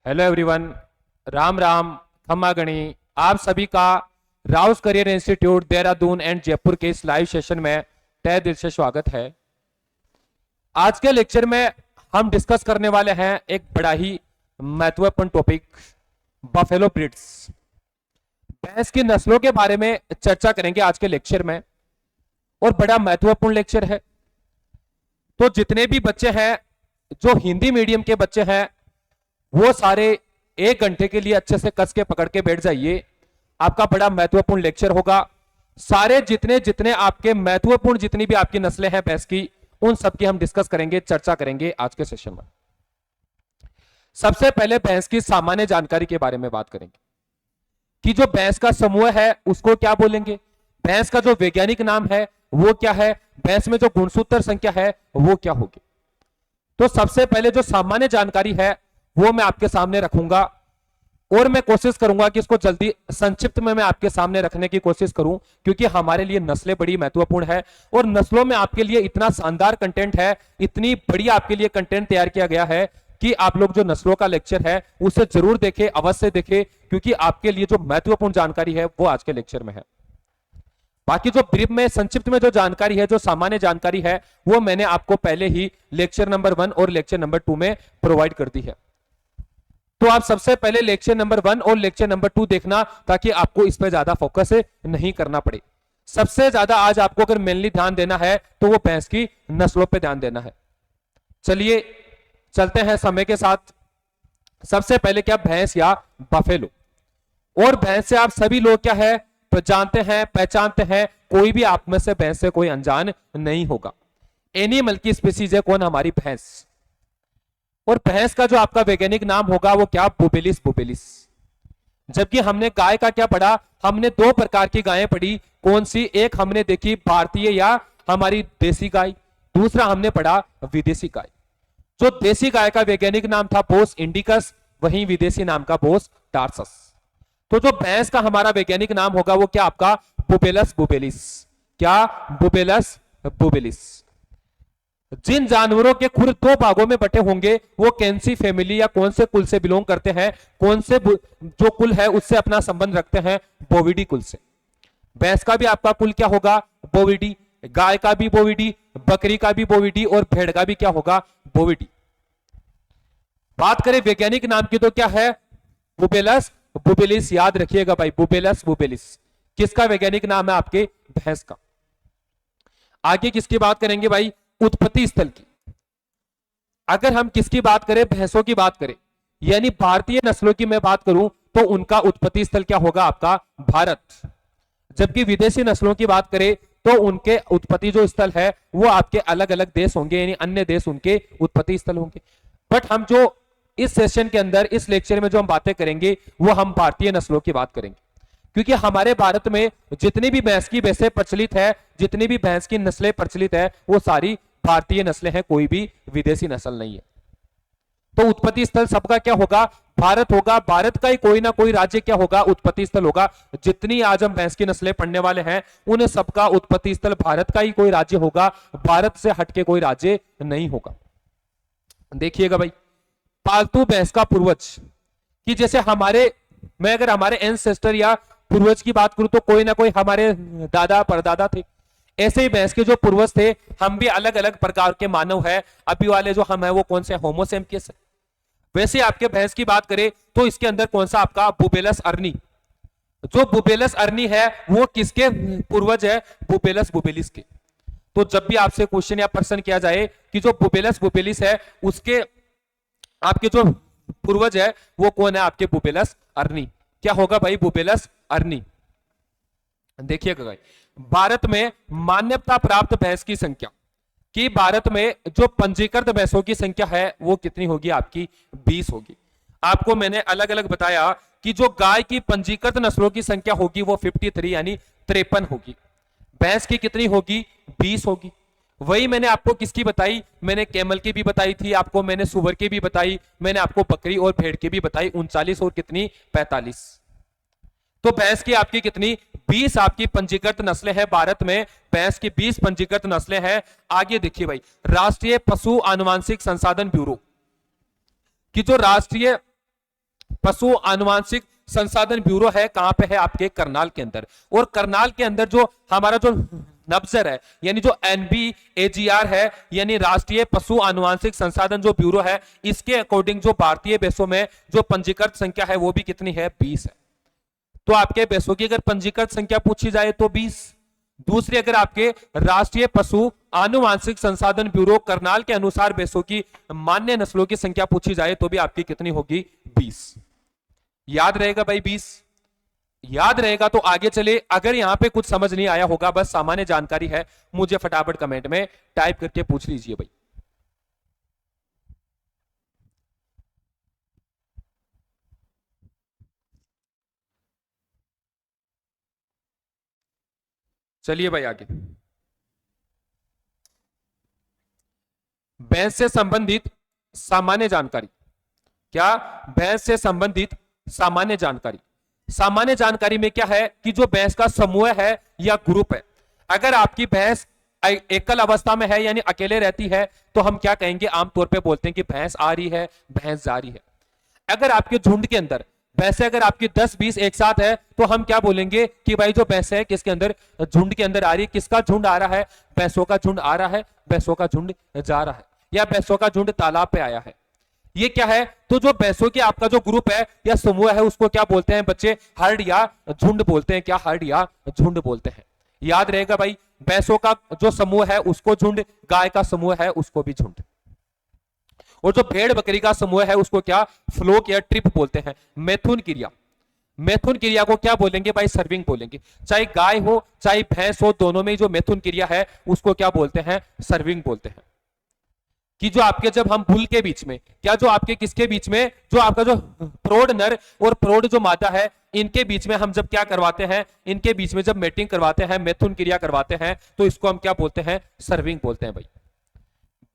Hello everyone, Ram Ram, खम्मा गणी। आप सभी का Rouse career institute Dehradun and Jaipur के इस लाइव सेशन में तहे दिल से स्वागत है। आज के लेक्चर में हम डिस्कस करने वाले हैं एक बड़ा ही महत्वपूर्ण टॉपिक, बफेलो ब्रीड्स। भैंस की नस्लों के बारे में चर्चा करेंगे आज के लेक्चर में, और बड़ा महत्वपूर्ण लेक्चर है। तो जितने भी बच्चे हैं जो हिंदी मीडियम के बच्चे हैं वो सारे 1 घंटे के लिए अच्छे से कस के पकड़ के बैठ जाइए। आपका बड़ा महत्वपूर्ण लेक्चर होगा। सारे जितने जितने आपके महत्वपूर्ण जितनी भी आपकी नस्लें हैं भैंस की, उन सब की हम डिस्कस करेंगे, चर्चा करेंगे आज के सेशन में। सबसे पहले भैंस की सामान्य जानकारी के बारे में बात करेंगे कि जो भैंस का समूह है उसको क्या बोलेंगे, भैंस का जो वैज्ञानिक नाम है वो क्या है, भैंस में जो गुणसूत्र संख्या है वो क्या होगी। तो सबसे पहले जो सामान्य जानकारी है वो मैं आपके सामने रखूंगा, और मैं कोशिश करूंगा कि इसको जल्दी संक्षिप्त में मैं आपके सामने रखने की कोशिश करूं, क्योंकि हमारे लिए नस्लें बड़ी महत्वपूर्ण है और नस्लों में आपके लिए इतना शानदार कंटेंट है, इतनी बड़ी आपके लिए कंटेंट तैयार किया गया है कि आप लोग जो नस्लों का लेक्चर है उसे जरूर देखें, अवश्य देखें, क्योंकि आपके लिए जो महत्वपूर्ण जानकारी है वो आज के लेक्चर में है। बाकी जो ब्रीफ में संक्षिप्त में जो जानकारी है, जो सामान्य जानकारी है, वो मैंने आपको पहले ही लेक्चर नंबर 1 और लेक्चर नंबर 2 में प्रोवाइड कर दी है। तो आप सबसे पहले लेक्चर नंबर 1 और लेक्चर नंबर 2 देखना, ताकि आपको इस पर ज्यादा फोकस नहीं करना पड़े। सबसे ज्यादा आज आपको अगर मेनली ध्यान देना है तो वो भैंस की नस्लों पे ध्यान देना है। चलिए चलते हैं समय के साथ। सबसे पहले क्या, भैंस या बफेलो। और भैंस से आप सभी लोग क्या है तो जानते हैं, पहचानते हैं, कोई भी आप में से भैंस से कोई अनजान नहीं होगा। एनिमल की स्पीसीज है कौन, हमारी भैंस। और भैंस का जो आपका वैज्ञानिक नाम होगा वो क्या, बुबेलिस बुबेलिस। जबकि हमने गाय का क्या पढ़ा, हमने 2 प्रकार की गायें पढ़ी। कौन सी, एक हमने देखी भारतीय या हमारी देसी गाय, दूसरा हमने पढ़ा विदेशी गाय। जो देसी गाय का वैज्ञानिक नाम था बोस इंडिकस, वहीं विदेशी नाम का बोस टार्सस। तो जो भैंस का हमारा वैज्ञानिक नाम होगा वो क्या आपका, बुबेलस बुबेलिस। क्या, बुबेलस बुबेलिस। जिन जानवरों के खुर 2 भागों में बटे होंगे वो कौन सी फैमिली या कौन से कुल से बिलोंग करते हैं, कौन से जो कुल है उससे अपना संबंध रखते हैं, बोविडी कुल से। भैंस का भी आपका कुल क्या होगा, बोविडी। गाय का भी बोविडी, बकरी का भी बोविडी, और भेड़ का भी क्या होगा, बोविडी। बात करें वैज्ञानिक नाम की तो क्या है, बुबेलस बुबेलिस। याद रखिएगा भाई, बुबेलस बुबेलिस किसका वैज्ञानिक नाम है, आपके भैंस का। आगे किसकी बात करेंगे भाई, उत्पत्ति स्थल की। अगर हम किसकी बात करें, भैंसों की बात करें, यानी भारतीय नस्लों की मैं बात करूं तो उनका उत्पत्ति स्थल क्या होगा, आपका भारत। जबकि विदेशी नस्लों की बात करें तो उनके उत्पत्ति जो स्थल है वो आपके अलग अलग देश होंगे, यानी अन्य देश उनके उत्पत्ति स्थल होंगे। बट हम जो इस सेशन के अंदर, इस लेक्चर में जो हम बातें करेंगे वो हम भारतीय नस्लों की बात करेंगे, क्योंकि हमारे भारत में जितनी भी भैंस की भैंसें प्रचलित है, जितनी भी भैंस की नस्लें प्रचलित है, वो सारी भारतीय नस्लें हैं, कोई भी विदेशी नस्ल नहीं है। तो उत्पत्ति स्थल सबका क्या होगा, भारत होगा। भारत का ही कोई ना कोई राज्य क्या होगा, उत्पत्ति स्थल होगा। जितनी आज हम भैंस की नस्लें पढ़ने वाले हैं उन सबका उत्पत्ति स्थल भारत का ही कोई राज्य होगा, भारत से हटके कोई राज्य नहीं होगा। देखिएगा भाई, पालतू भैंस का पूर्वज, कि जैसे मैं अगर हमारे एंसेस्टर या पूर्वज की बात करूं तो कोई ना कोई हमारे दादा परदादा थे, ऐसे ही भैंस के जो पूर्वज थे, हम भी अलग अलग प्रकार के मानव है। अभी वाले जो हम है वो कौन से, होमोसेपियंस है। वैसे आपके भैंस की बात करें तो इसके अंदर कौन सा आपका, बुबेलस अर्नी। जो बुबेलस अर्नी है वो किसके पूर्वज है, बुबेलस बुबेलिस के। तो जब भी आपसे क्वेश्चन या प्रश्न किया जाए कि जो बुबेलस बुबेलिस है उसके आपके जो पूर्वज है वो कौन है, आपके बुबेलस अर्नी। क्या होगा भाई, बुबेलस अर्नी। देखिएगा भाई, भारत में मान्यता प्राप्त भैंस की संख्या, कि भारत में जो पंजीकृत भैंसों की संख्या है वो कितनी होगी, आपकी 20 होगी। आपको मैंने अलग अलग बताया कि जो गाय की पंजीकृत नस्लों की संख्या होगी वो 53 यानी 53 होगी। भैंस की कितनी होगी, 20 होगी। वही मैंने आपको किसकी बताई, मैंने कैमल की भी बताई थी आपको, मैंने सुअर की भी बताई, मैंने आपको बकरी और भेड़ की भी बताई, 39 और कितनी, 45। तो भैंस की आपकी कितनी, 20 आपकी पंजीकृत नस्लें हैं भारत में। भैंस की 20 पंजीकृत नस्लें हैं। आगे देखिए भाई, राष्ट्रीय पशु आनुवांशिक संसाधन ब्यूरो की जो राष्ट्रीय पशु आनुवांशिक संसाधन ब्यूरो है कहां पे है? आपके करनाल के अंदर। और करनाल के अंदर जो हमारा जो नब्जर है यानी जो NBAGR है यानी राष्ट्रीय पशु आनुवांशिक संसाधन जो ब्यूरो है, इसके अकॉर्डिंग जो भारतीय भैंसों में जो पंजीकृत संख्या है वो भी कितनी है? 20 है। तो आपके भैंसों की अगर पंजीकृत संख्या पूछी जाए तो 20। दूसरी, अगर आपके राष्ट्रीय पशु आनुवांशिक संसाधन ब्यूरो करनाल के अनुसार भैंसों की मान्य नस्लों की संख्या पूछी जाए तो भी आपकी कितनी होगी? 20। याद रहेगा भाई 20? याद रहेगा तो आगे चले। अगर यहां पे कुछ समझ नहीं आया होगा, बस सामान्य जानकारी है, मुझे फटाफट कमेंट में टाइप करके पूछ लीजिए भाई। चलिए भाई आगे। भैंस से संबंधित सामान्य जानकारी। क्या? भैंस से संबंधित सामान्य जानकारी। सामान्य जानकारी में क्या है कि जो भैंस का समूह है या ग्रुप है, अगर आपकी भैंस एकल अवस्था में है यानी अकेले रहती है तो हम क्या कहेंगे? आमतौर पे बोलते हैं कि भैंस आ रही है, भैंस जा रही है। अगर आपके झुंड के अंदर भैंसे अगर आपकी 10-20 एक साथ है तो हम क्या बोलेंगे कि भाई जो भैंस है किसके अंदर? झुंड के अंदर आ रही है। किसका झुंड आ रहा है? भैंसों का झुंड आ रहा है, भैंसों का झुंड जा रहा है, या भैंसों का झुंड तालाब पे आया है। ये क्या है? तो जो भैंसों की आपका जो ग्रुप है या समूह है उसको क्या बोलते हैं बच्चे? हर्ड या झुंड बोलते हैं। क्या? हर्ड या झुंड बोलते हैं। याद रहेगा भाई, भैंसों का जो समूह है उसको झुंड, गाय का समूह है उसको भी झुंड, और जो भेड़ बकरी का समूह है उसको क्या? फ्लोक या ट्रिप बोलते हैं। मैथुन क्रिया, मैथुन क्रिया को क्या बोलेंगे भाई? सर्विंग बोलेंगे। चाहे गाय हो चाहे भैंस हो, दोनों में जो मैथुन क्रिया है उसको क्या बोलते हैं? सर्विंग बोलते हैं। कि जो आपके जब हम बुल के बीच में, क्या जो आपके किसके बीच में, जो आपका जो प्रौढ़ नर और प्रौढ़ जो मादा है, इनके बीच में हम जब क्या करवाते हैं? इनके बीच में जब मेटिंग करवाते हैं, मैथुन क्रिया करवाते हैं, तो इसको हम क्या बोलते हैं? सर्विंग बोलते हैं भाई।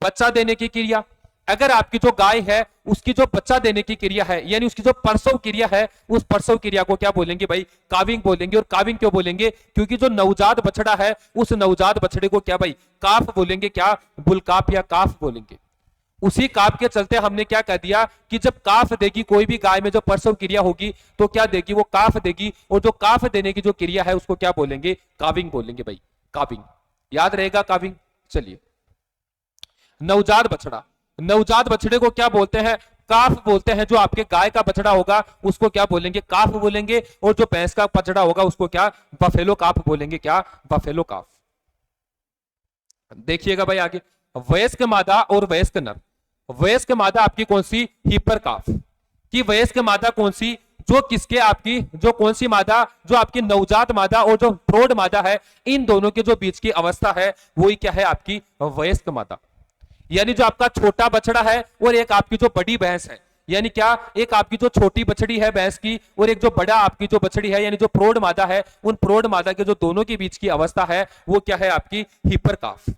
बच्चा देने की क्रिया, अगर आपकी जो गाय है उसकी जो बच्चा देने की क्रिया है यानी उसकी जो प्रसव क्रिया है, उस प्रसव क्रिया को क्या बोलेंगे भाई? काविंग बोलेंगे। और काविंग क्यों बोलेंगे? क्योंकि जो नवजात बछड़ा है उस नवजात बछड़े को क्या भाई? काफ बोलेंगे। क्या? बुलकाफ या काफ बोलेंगे। उसी काफ के चलते हमने क्या कह दिया कि जब काफ देगी कोई भी गाय में जो प्रसव क्रिया होगी तो क्या देगी? वो काफ देगी। और जो काफ देने की जो क्रिया है उसको क्या बोलेंगे? काविंग बोलेंगे भाई, काविंग। याद रहेगा काविंग। चलिए, नवजात बछड़ा, नवजात बछड़े को क्या बोलते हैं? काफ बोलते हैं। जो आपके गाय का बछड़ा होगा उसको क्या बोलेंगे? काफ बोलेंगे। और जो भैंस का बछड़ा होगा उसको क्या? बफेलो काफ बोलेंगे। क्या? बफेलो काफ। देखिएगा भाई आगे, वयस्क मादा और वयस्क नर। वयस्क मादा आपकी कौन सी? हिपर काफ। कि वयस्क मादा कौन सी? जो किसके आपकी जो कौन सी मादा? जो आपकी नवजात मादा और जो प्रौढ़ मादा है, इन दोनों के जो बीच की अवस्था है वही क्या है? आपकी वयस्क मादा। यानी जो आपका छोटा बछड़ा है और एक आपकी जो बड़ी भैंस है, यानी क्या? एक आपकी जो छोटी बछड़ी है भैंस की और एक जो बड़ा आपकी जो बछड़ी है यानी जो प्रौढ़ मादा है, उन प्रौढ़ मादा के जो दोनों के बीच की अवस्था है वो क्या है? आपकी हिपर काफ।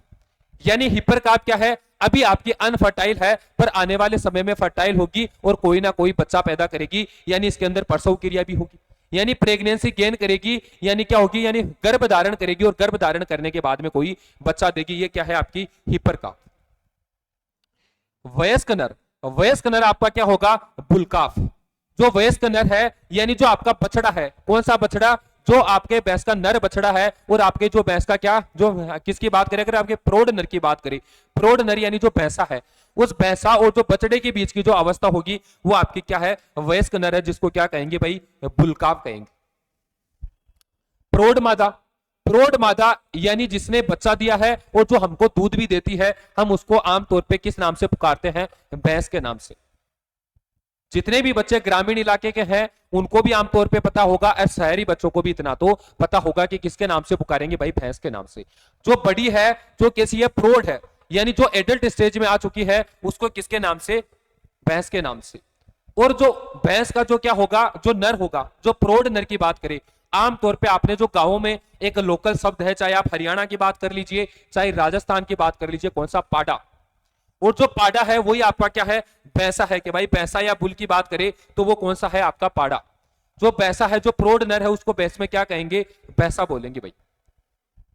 यानी हिपर काफ क्या है? अभी आपकी अनफर्टाइल है पर आने वाले समय में फर्टाइल होगी और कोई ना कोई बच्चा पैदा करेगी, यानी इसके अंदर प्रसव क्रिया भी होगी, यानी प्रेगनेंसी गेन करेगी, यानी क्या होगी? यानी गर्भ धारण करेगी और गर्भ धारण करने के बाद में कोई बच्चा देगी। ये क्या है? आपकी हिपर काफ। वयस्क नर, वयस्क नर आपका क्या होगा? बुलकाफ। जो वयस्क नर है यानी जो आपका बछड़ा है, कौन सा बछड़ा? जो आपके भैंस का नर बछड़ा है और आपके जो भैंस का क्या, जो किसकी बात करें? अगर आपके प्रौढ़ नर की बात करें, प्रौढ़ नर यानी जो भैंसा है, उस भैंसा और जो बछड़े के बीच की जो अवस्था होगी वो आपकी क्या है? वयस्क नर है, जिसको क्या कहेंगे भाई? बुलकाफ कहेंगे। प्रौढ़ मादा, प्रौढ़ मादा यानी जिसने बच्चा दिया है और जो हमको दूध भी देती है, हम उसको आमतौर पे किस नाम से पुकारते हैं? भैंस के नाम से। जितने भी बच्चे ग्रामीण इलाके के हैं उनको भी आमतौर पे पता होगा, और शहरी बच्चों को भी इतना तो पता होगा कि किसके नाम से पुकारेंगे भाई? भैंस के नाम से। जो बड़ी है, जो कैसी है? प्रौढ़ है, यानी जो एडल्ट स्टेज में आ चुकी है, उसको किसके नाम से? भैंस के नाम से। और जो भैंस का जो क्या होगा? जो नर होगा, जो प्रौढ़ नर की बात करें, आमतौर पे आपने जो गांवों में एक लोकल शब्द है, चाहे आप हरियाणा की बात कर लीजिए चाहे राजस्थान की बात कर लीजिए, कौन सा? पाडा। और जो पाडा है वही आपका क्या है? भैंसा है। कि भाई भैंसा या बुल की बात करें तो वो कौन सा है? आपका पाडा। जो भैंसा है, जो प्रौढ़ नर है, उसको भैंस में क्या कहेंगे? भैंसा बोलेंगे भाई।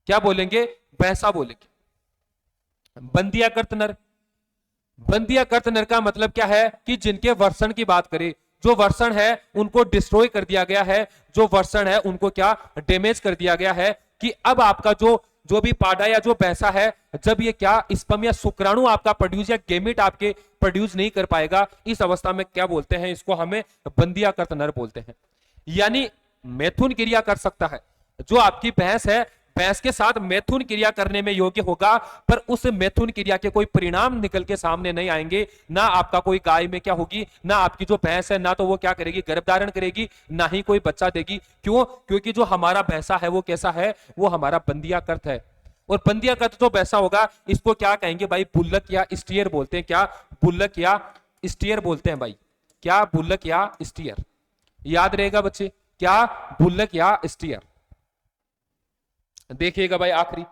क्या बोलेंगे? भैंसा बोलेंगे। बंदियाकृत नर, बंदियाकृत नर का मतलब क्या है? कि जिनके वर्षण की बात करें, जो वर्षण है उनको डिस्ट्रॉय कर दिया गया है, जो वर्षण है उनको क्या डैमेज कर दिया गया है, कि अब आपका जो जो भी पाडा या जो भैंसा है, जब ये क्या स्पर्म या शुक्राणु आपका प्रोड्यूस या गेमिट आपके प्रोड्यूस नहीं कर पाएगा, इस अवस्था में क्या बोलते हैं, इसको हमें बंदियाकृत नर बोलते हैं। यानी मैथुन क्रिया कर सकता है जो आपकी भैंस है, भैंस के साथ मैथुन क्रिया करने में योग्य होगा, पर उस मैथुन क्रिया के कोई परिणाम निकल के सामने नहीं आएंगे। ना आपका कोई गाय में क्या होगी, ना आपकी जो भैंस है ना तो वो क्या करेगी, गर्भ धारण करेगी, ना ही कोई बच्चा देगी। क्यों? क्योंकि जो हमारा भैंसा है वो कैसा है, वो हमारा बंदियाकृत है। और बंदियाकृत जो भैंसा होगा इसको क्या कहेंगे भाई, बुल्लक या स्टीयर बोलते हैं। क्या? बुल्लक या स्टीयर बोलते हैं भाई। क्या? बुल्लक या स्टीयर। याद रहेगा बच्चे, क्या? बुल्लक या स्टीयर। देखिएगा भाई आखिरी,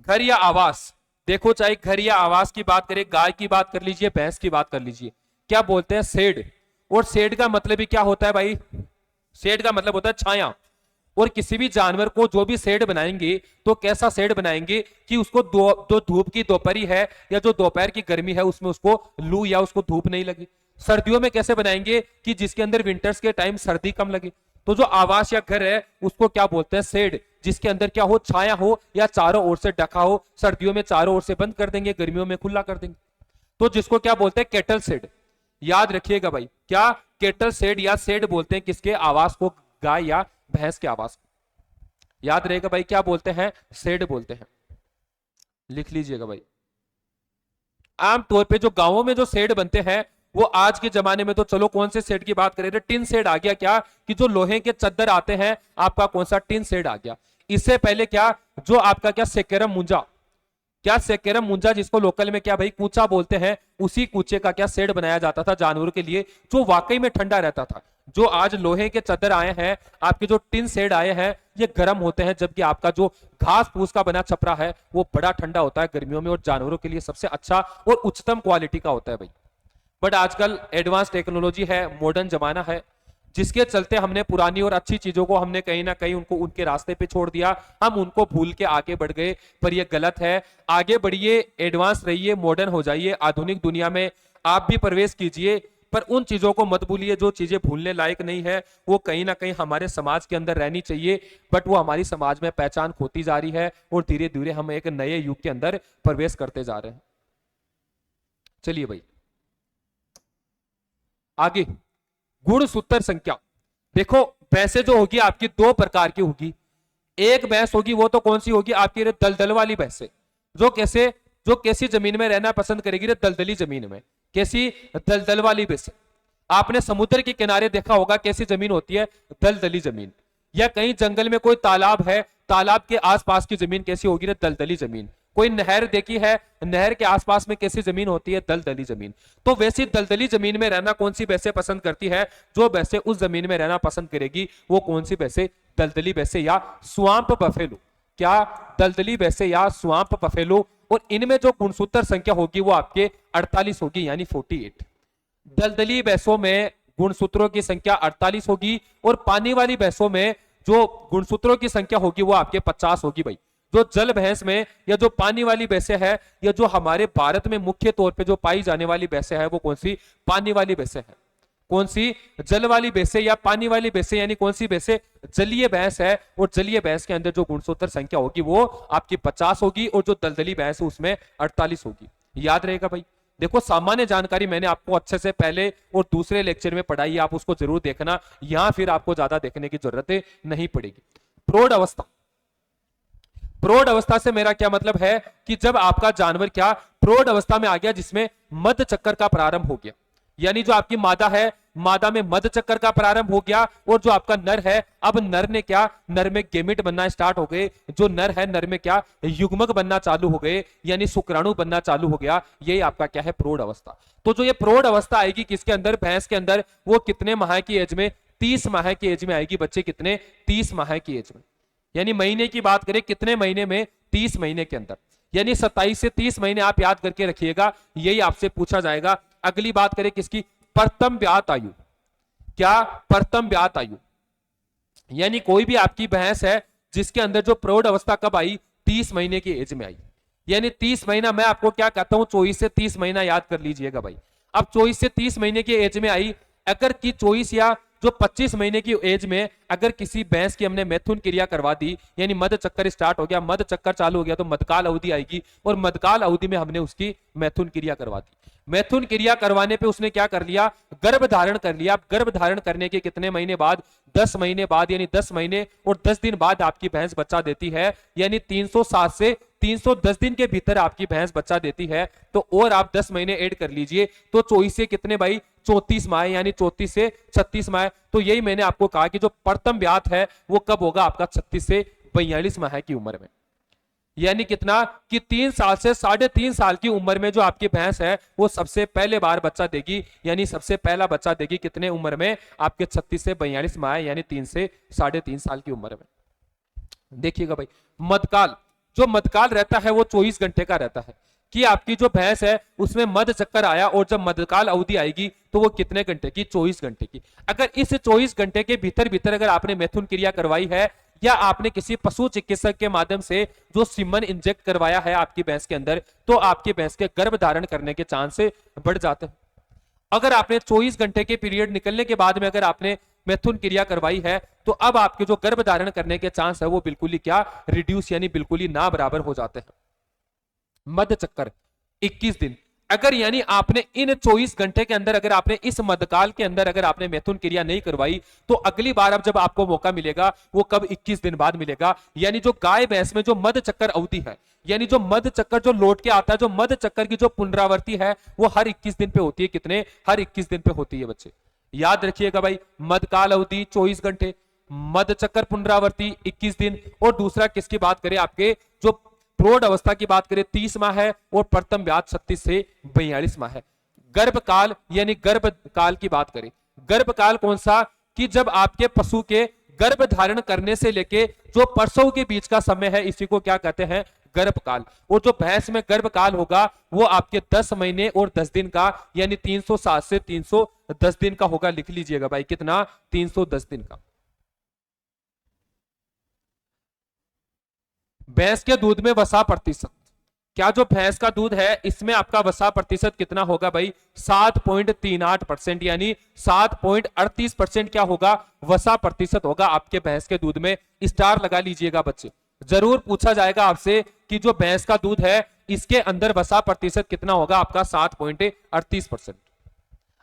घर या आवास। देखो चाहे घर या आवास की बात करें, गाय की बात कर लीजिए, भैंस की बात कर लीजिए, क्या बोलते हैं, शेड। और शेड का मतलब ही क्या होता है भाई, शेड का मतलब होता है छाया। और किसी भी जानवर को जो भी शेड बनाएंगे तो कैसा शेड बनाएंगे कि उसको जो धूप की दोपहरी है या जो दोपहर की गर्मी है उसमें उसको लू या उसको धूप नहीं लगे। सर्दियों में कैसे बनाएंगे कि जिसके अंदर विंटर्स के टाइम सर्दी कम लगे। तो जो आवास या घर है उसको क्या बोलते हैं, शेड, जिसके अंदर क्या हो, छाया हो या चारों ओर से ढका हो। सर्दियों में चारों ओर से बंद कर देंगे, गर्मियों में खुला कर देंगे, तो जिसको क्या बोलते हैं, केटल शेड। याद रखिएगा भाई, क्या? केटल शेड या शेड बोलते हैं किसके आवास को, गाय या भैंस के आवास को। याद रहेगा भाई, क्या बोलते हैं, शेड बोलते हैं। लिख लीजिएगा भाई। आमतौर पे जो गांवों में जो शेड बनते हैं वो आज के जमाने में तो चलो कौन से शेड की बात करें, टिन शेड आ गया। क्या कि जो लोहे के चद्दर आते हैं आपका, कौन सा, टिन शेड आ गया। इससे पहले क्या, जो आपका क्या, सेकेरम मुंजा। क्या? सेकेरम मुंजा, जिसको लोकल में क्या भाई कूचा बोलते हैं, उसी कूचे का क्या शेड बनाया जाता था जानवरों के लिए, जो वाकई में ठंडा रहता था। जो आज लोहे के चद्दर आए हैं, आपके जो टिन शेड आए हैं, ये गर्म होते हैं, जबकि आपका जो घास फूस का बना छपरा है वो बड़ा ठंडा होता है गर्मियों में, और जानवरों के लिए सबसे अच्छा और उच्चतम क्वालिटी का होता है भाई। बट आजकल एडवांस टेक्नोलॉजी है, मॉडर्न जमाना है, जिसके चलते हमने पुरानी और अच्छी चीजों को हमने कहीं ना कहीं उनको उनके रास्ते पे छोड़ दिया, हम उनको भूल के आगे बढ़ गए। पर ये गलत है। आगे बढ़िए, एडवांस रहिए, मॉडर्न हो जाइए, आधुनिक दुनिया में आप भी प्रवेश कीजिए, पर उन चीजों को मत भूलिए जो चीजें भूलने लायक नहीं है। वो कहीं ना कहीं हमारे समाज के अंदर रहनी चाहिए, बट वो हमारी समाज में पहचान खोती जा रही है और धीरे धीरे हम एक नए युग के अंदर प्रवेश करते जा रहे हैं। चलिए भाई आगे, गुणसूत्र संख्या। देखो भैंसे जो होगी आपकी दो प्रकार की होगी। एक भैंस होगी वो तो कौन सी होगी, आपकी दलदल वाली भैंसे, जो कैसे, जो कैसी जमीन में रहना पसंद करेगी, दलदली जमीन में। कैसी? दलदल वाली भैंसे। आपने समुद्र के किनारे देखा होगा कैसी जमीन होती है, दलदली जमीन। या कहीं जंगल में कोई तालाब है, तालाब के आसपास की जमीन कैसी होगी, दलदली जमीन। कोई नहर देखी है, नहर के आसपास में कैसी जमीन होती है, दलदली जमीन। तो वैसी दलदली जमीन में रहना कौन सी भैंसे पसंद करती है, जो भैंसे उस जमीन में रहना पसंद करेगी वो कौन सी भैंसे, दलदली भैंसे या स्वाम्प बफेलो। क्या? दलदली भैंसे या स्वाम्प बफेलो। और इनमें जो गुणसूत्र संख्या होगी वो आपके 48 होगी, यानी 48। दलदली भैंसों में गुणसूत्रों की संख्या 48 होगी, और पानी वाली भैंसों में जो गुणसूत्रों की संख्या होगी वो आपके 50 होगी भाई। जो जल भैंस में या जो पानी वाली भैंसे है, या जो हमारे भारत में मुख्य तौर पे जो पाई जाने वाली भैंसे है वो कौन सी, पानी वाली भैंसे है। कौन सी? जल वाली भैंसे या पानी वाली भैंसे, यानी कौन सी भैंसे, जलीय भैंस है। और जलीय भैंस के अंदर जो गुणसूत्र संख्या होगी वो आपकी 50 होगी, और जो दलदली भैंस है उसमें 48 होगी। याद रहेगा भाई। देखो सामान्य जानकारी मैंने आपको अच्छे से पहले और दूसरे लेक्चर में पढ़ाई है, आप उसको जरूर देखना, यहां फिर आपको ज्यादा देखने की जरूरत नहीं पड़ेगी। प्रौढ़ अवस्था। प्रौढ़ अवस्था से मेरा क्या मतलब है कि जब आपका जानवर क्या प्रौढ़ अवस्था में आ गया, जिसमें मध चक्कर का प्रारंभ हो गया, यानी जो आपकी मादा है, मादा में मध चक्कर का प्रारंभ हो गया, और जो आपका नर है, अब नर ने क्या, नर में गेमिट बनना स्टार्ट हो गए। जो नर है, नर में क्या, युग्मक बनना चालू हो गए, यानी शुक्राणु बनना चालू हो गया। यही आपका क्या है, प्रौढ़ अवस्था। तो जो ये प्रौढ़ अवस्था आएगी किसके अंदर, भैंस के अंदर, वो कितने माह की एज में, 30 माह की एज में आएगी बच्चे। कितने? 30 माह की एज में। यानी महीने की बात करें, कितने महीने में, 30 महीने के अंदर। यानी 27 से 30 महीने आप याद करके रखिएगा, यही आपसे पूछा जाएगा। अगली बात करें किसकी, प्रथम ब्यात आयु। क्या? प्रथम ब्यात आयु, यानी कोई भी आपकी भैंस है जिसके अंदर जो प्रौढ़ अवस्था कब आई, 30 महीने की एज में आई। यानी 30 महीना, मैं आपको क्या कहता हूं, 24 से 30 महीना याद कर लीजिएगा भाई। अब 24 से 30 महीने की एज में आई, अगर की 24 या जो 25 महीने की एज में अगर किसी भैंस की हमने मैथुन क्रिया करवा दी, यानी मध चक्कर स्टार्ट हो गया, मध चक्कर चालू हो गया, तो मधकाल अवधि आएगी और मधकाल अवधि में हमने उसकी मैथुन क्रिया करवा दी। मैथुन क्रिया करवाने पे उसने क्या कर लिया, गर्भ धारण कर लिया। गर्भ धारण करने के कितने महीने बाद, 10 महीने बाद, यानी 10 महीने और 10 दिन बाद आपकी भैंस बच्चा देती है, यानी 307 से 310 दिन के भीतर आपकी भैंस बच्चा देती है। तो और आप 10 महीने ऐड कर लीजिए, तो 24 से कितने भाई, 34 माह, यानी 34 से 36 माह। तो यही मैंने आपको कहा कि जो प्रथम ब्यात है वो कब होगा आपका, 36 से 42 माह की उम्र में। यानी कितना कि 3 साल से 3.5 साल की उम्र में जो आपकी भैंस है वो सबसे पहले बार बच्चा देगी, यानी सबसे पहला बच्चा देगी कितने उम्र में, आपके 36 से 42 माह, यानी 3 से 3.5 साल की उम्र में। देखिएगा भाई, मधकाल, जो मधकाल रहता है वो 24 घंटे का रहता है, कि आपकी जो भैंस है उसमें मध चक्कर आया और जब मधकाल अवधि आएगी तो वो कितने घंटे की, 24 घंटे की। अगर इस 24 घंटे के भीतर भीतर अगर आपने मैथुन क्रिया करवाई है या आपने किसी पशु चिकित्सक के माध्यम से जो सीमन इंजेक्ट करवाया है आपकी भैंस के अंदर, तो आपकी भैंस के गर्भ धारण करने के चांस बढ़ जाते हैं। अगर आपने 24 घंटे के पीरियड निकलने के बाद में अगर आपने मैथुन क्रिया करवाई है तो अब आपके जो गर्भ धारण करने के चांस है वो बिल्कुल ही क्या, रिड्यूस, यानी बिल्कुल ही ना बराबर हो जाते हैं। मध चक्कर 21 दिन, अगर यानी आपने इन 24 घंटे के अंदर अगर आपने इस मधकाल के अंदर अगर आपने मैथुन क्रिया नहीं करवाई तो अगली बार अब जब आपको मौका मिलेगा वो कब, 21 दिन बाद मिलेगा। यानी जो गाय भैंस में जो मध चक्कर अवधि है, यानी जो मध चक्कर जो लौट के आता है, जो मध चक्कर की जो पुनरावृत्ति है वो हर 21 दिन पे होती है। कितने, हर 21 दिन पे होती है बच्चे, याद रखिएगा भाई। मधकाल अवधि 24 घंटे, मध चक्कर पुनरावृत्ति 21 दिन, और दूसरा किसकी बात करें, आपके जो प्रौढ़ अवस्था की बात करें 30 माह है, और प्रथम ब्यात 36 से 42 माह है। गर्भकाल यानी गर्भकाल की बात करें, गर्भकाल कौन सा, कि जब आपके पशु के गर्भ धारण करने से लेके जो प्रसव के बीच का समय है, इसी को क्या कहते हैं, गर्भकाल। और जो भैंस में गर्भकाल होगा वो आपके 10 महीने और 10 दिन का, यानी 307 से 310 दिन का होगा। लिख लीजिएगा भाई, कितना, 310 दिन का। भैंस के दूध में वसा प्रतिशत, क्या जो भैंस का दूध है इसमें आपका वसा प्रतिशत कितना होगा भाई, 7.38%, यानी 7.38% क्या होगा, वसा प्रतिशत होगा आपके भैंस के दूध में। स्टार लगा लीजिएगा बच्चे, जरूर पूछा जाएगा आपसे कि जो भैंस का दूध है इसके अंदर वसा प्रतिशत कितना होगा आपका, 7.38%।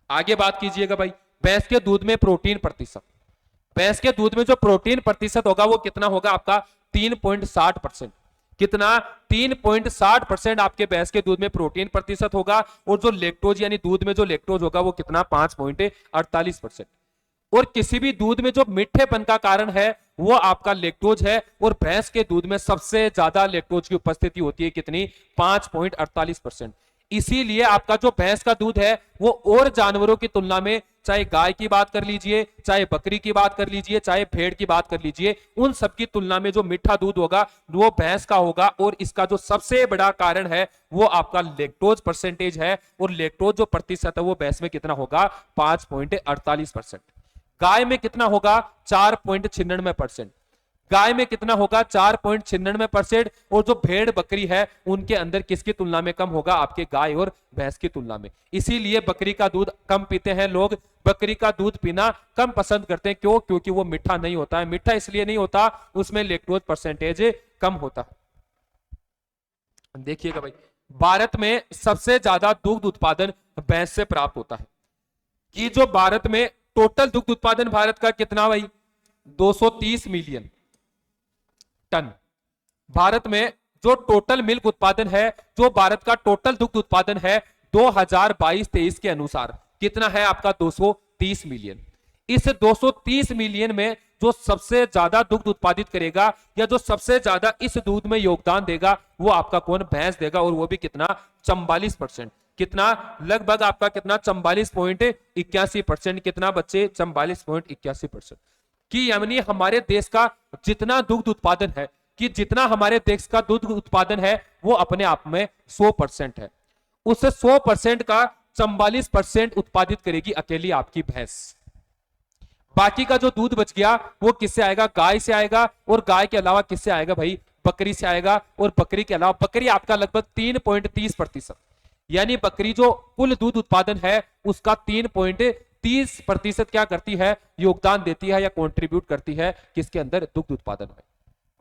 आगे बात कीजिएगा भाई, भैंस के दूध में प्रोटीन प्रतिशत, भैंस के दूध में जो प्रोटीन प्रतिशत होगा वो कितना होगा आपका, 3.60%। कितना, 3.60% आपके भैंस के दूध में प्रोटीन प्रतिशत होगा। और जो लैक्टोज यानी दूध में जो लैक्टोज होगा वो कितना, 5.48%। और किसी भी दूध में जो मीठेपन का कारण है वो आपका लैक्टोज है, और भैंस के दूध में सबसे ज्यादा लैक्टोज की उपस्थिति होती है, कितनी, 5.48%। इसीलिए आपका जो भैंस का दूध है वो और जानवरों की तुलना में, चाहे गाय की बात कर लीजिए, चाहे बकरी की बात कर लीजिए, चाहे भेड़ की बात कर लीजिए, उन सब की तुलना में जो मीठा दूध होगा वो भैंस का होगा। और इसका जो सबसे बड़ा कारण है वो आपका लैक्टोज परसेंटेज है, और लैक्टोज जो प्रतिशत है वो भैंस में कितना होगा, 5.48%। गाय में कितना होगा, 4.96%। गाय में कितना होगा, 4.96%। और जो भेड़ बकरी है उनके अंदर किसकी तुलना में कम होगा, आपके गाय और भैंस की तुलना में। इसीलिए बकरी का दूध कम पीते हैं लोग, बकरी का दूध पीना कम पसंद करते हैं। क्यों, क्योंकि वो मीठा नहीं होता है। मीठा इसलिए नहीं होता, उसमें लैक्टोज परसेंटेज कम होता है। देखिएगा भाई, भारत में सबसे ज्यादा दुग्ध उत्पादन भैंस से प्राप्त होता है, कि जो भारत में टोटल दुग्ध उत्पादन भारत का कितना भाई, 230 मिलियन टन। भारत में जो टोटल मिल्क उत्पादन है, जो भारत का टोटल दुग्ध उत्पादन है 2022-23 के अनुसार कितना है आपका, 230 मिलियन। इस 230 मिलियन में जो सबसे ज्यादा दुग्ध उत्पादित करेगा या जो सबसे ज्यादा इस दूध में योगदान देगा वो आपका कौन, भैंस देगा। और वो भी कितना, 44%। कितना, लगभग आपका कितना, 44.81%। कितना बच्चे, 44.81%। कि यानी हमारे देश का जितना दुग्ध उत्पादन है, कि जितना हमारे देश का दुग्ध उत्पादन है वो अपने आप में 100% है। उस 100% का 44% उत्पादित करेगी अकेली आपकी भैंस। बाकी का जो दूध बच गया वो किससे आएगा, गाय से आएगा। और गाय के अलावा किससे आएगा भाई, बकरी से आएगा। और बकरी के अलावा बकरी आपका लगभग 3.30%, यानी बकरी जो कुल दूध उत्पादन है उसका 30% क्या करती है, योगदान देती है या कंट्रीब्यूट करती है किसके अंदर, दुग्ध उत्पादन में।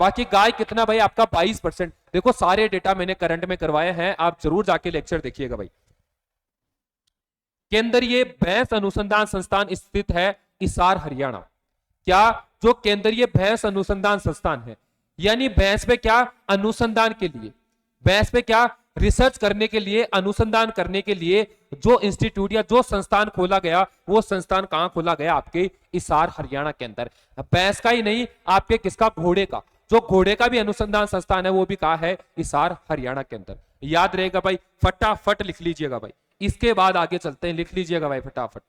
बाकी गाय कितना भाई आपका 22%। देखो सारे डेटा मैंने करंट में करवाए हैं, आप जरूर जाके लेक्चर देखिएगा भाई। केंद्रीय भैंस अनुसंधान संस्थान स्थित है हिसार हरियाणा। क्या, जो केंद्रीय भैंस अनुसंधान संस्थान है, यानी भैंस पे क्या अनुसंधान के लिए, भैंस पे क्या रिसर्च करने के लिए, अनुसंधान करने के लिए जो इंस्टीट्यूट या जो संस्थान खोला गया, वो संस्थान कहां खोला गया, आपके हिसार हरियाणा के अंदर। भैंस का ही नहीं, आपके किसका, घोड़े का, जो घोड़े का भी अनुसंधान संस्थान है वो भी कहा है, हिसार हरियाणा के अंदर। याद रहेगा भाई, फटाफट लिख लीजिएगा भाई, इसके बाद आगे चलते हैं, लिख लीजिएगा भाई फटाफट।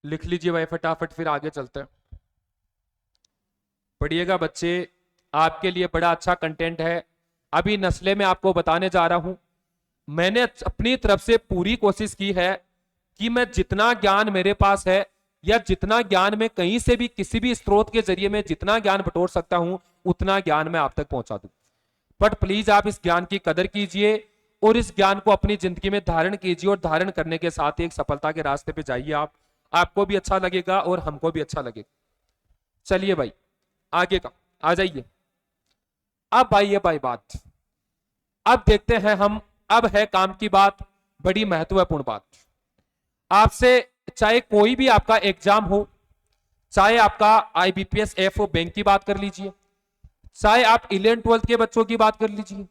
लिख लीजिए भाई फटाफट, फिर आगे चलते हैं। पढ़िएगा बच्चे, आपके लिए बड़ा अच्छा कंटेंट है। अभी नस्लें मैं आपको बताने जा रहा हूं। मैंने अपनी तरफ से पूरी कोशिश की है कि मैं जितना ज्ञान मेरे पास है, या जितना ज्ञान मैं कहीं से भी किसी भी स्रोत के जरिए मैं जितना ज्ञान बटोर सकता हूं, उतना ज्ञान मैं आप तक पहुंचा दूं। बट प्लीज आप इस ज्ञान की कदर कीजिए और इस ज्ञान को अपनी जिंदगी में धारण कीजिए, और धारण करने के साथ ही एक सफलता के रास्ते पे जाइए। आपको भी अच्छा लगेगा और हमको भी अच्छा लगेगा। चलिए भाई आगे का आ जाइए। अब आइए भाई बात, अब देखते हैं हम, अब है काम की बात, बड़ी महत्वपूर्ण बात। आपसे चाहे कोई भी आपका एग्जाम हो, चाहे आपका आईबीपीएस एफओ बैंक की बात कर लीजिए, चाहे आप 11th-12th के बच्चों की बात कर लीजिए,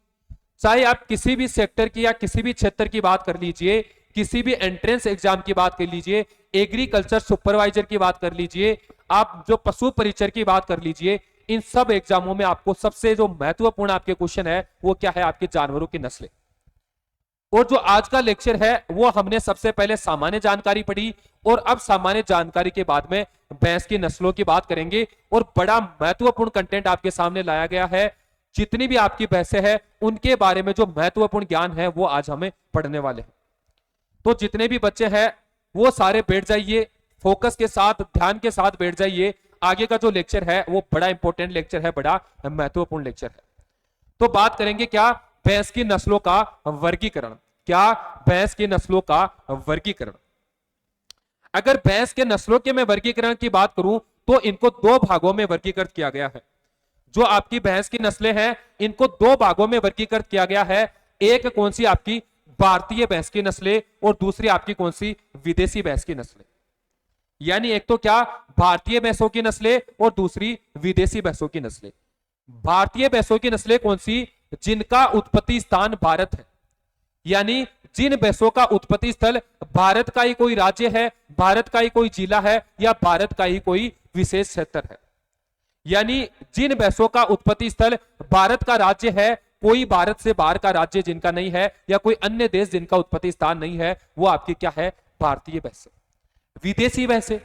चाहे आप किसी भी सेक्टर की या किसी भी क्षेत्र की बात कर लीजिए, किसी भी एंट्रेंस एग्जाम की बात कर लीजिए, एग्रीकल्चर सुपरवाइजर की बात कर लीजिए, आप जो पशु परिचर की बात कर लीजिए, इन सब एग्जामों में आपको सबसे जो महत्वपूर्ण आपके क्वेश्चन है वो क्या है, आपके जानवरों की नस्लें। और जो आज का लेक्चर है वो हमने सबसे पहले सामान्य जानकारी पढ़ी, और अब सामान्य जानकारी के बाद में भैंस की नस्लों की बात करेंगे। और बड़ा महत्वपूर्ण कंटेंट आपके सामने लाया गया है, जितनी भी आपकी भैंसें हैं उनके बारे में जो महत्वपूर्ण ज्ञान है वो आज हमें पढ़ने वाले हैं। तो जितने भी बच्चे हैं वो सारे बैठ जाइए, फोकस के साथ, ध्यान के साथ बैठ जाइए। आगे का जो लेक्चर है वो बड़ा इंपॉर्टेंट लेक्चर है, बड़ा महत्वपूर्ण लेक्चर है। तो बात करेंगे क्या, भैंस की नस्लों का वर्गीकरण। क्या, भैंस की नस्लों का वर्गीकरण। अगर भैंस के नस्लों के मैं वर्गीकरण की बात करूं तो इनको दो भागों में वर्गीकृत किया गया है। जो आपकी भैंस की नस्लें हैं इनको दो भागों में वर्गीकृत किया गया है। एक कौन सी, आपकी भारतीय भैंस की नस्लें, और दूसरी आपकी कौन सी, विदेशी भैंस की नस्लें। यानी एक तो क्या, भारतीय भैंसों की नस्लें और दूसरी विदेशी भैंसों की नस्लें। भारतीय भैंसों की नस्लें कौन सी, जिनका उत्पत्ति स्थान भारत है, यानी जिन भैंसों का उत्पत्ति स्थल भारत का ही कोई राज्य है, भारत का ही कोई जिला है, या भारत का ही कोई विशेष क्षेत्र है। यानी जिन भैंसों का उत्पत्ति स्थल भारत का राज्य है, कोई भारत से बाहर का राज्य जिनका नहीं है, या कोई अन्य देश जिनका उत्पत्ति स्थान नहीं है, वो आपकी क्या है, भारतीय भैंसें। विदेशी भैंसें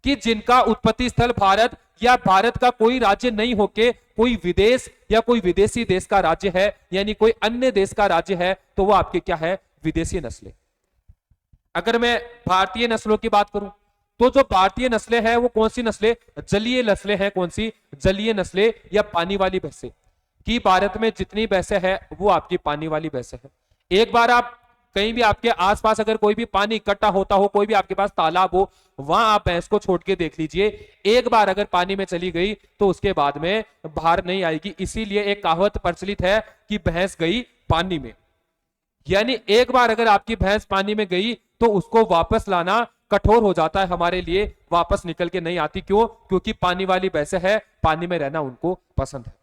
कि जिनका उत्पत्ति स्थल भारत या भारत का कोई राज्य नहीं होके कोई विदेश या कोई विदेशी देश का राज्य है, यानी कोई अन्य देश का राज्य है, तो वो आपके क्या है, विदेशी नस्लें। अगर मैं भारतीय नस्लों की बात करूं तो जो भारतीय नस्लें हैं वो कौन सी नस्लें, जलीय नस्लें हैं। कौन सी, जलीय नस्लें या पानी वाली भैंसें। कि भारत में जितनी भैंसें हैं वो आपकी पानी वाली भैंसें हैं। एक बार आप कहीं भी आपके आसपास अगर कोई भी पानी इकट्ठा होता हो, कोई भी आपके पास तालाब हो, वहां आप भैंस को छोड़ के देख लीजिए, एक बार अगर पानी में चली गई तो उसके बाद में बाहर नहीं आएगी। इसीलिए एक कहावत प्रचलित है कि भैंस गई पानी में। यानी एक बार अगर आपकी भैंस पानी में गई तो उसको वापस लाना कठोर हो जाता है हमारे लिए, वापस निकल के नहीं आती। क्यों, क्योंकि पानी वाली भैंसें है, पानी में रहना उनको पसंद है।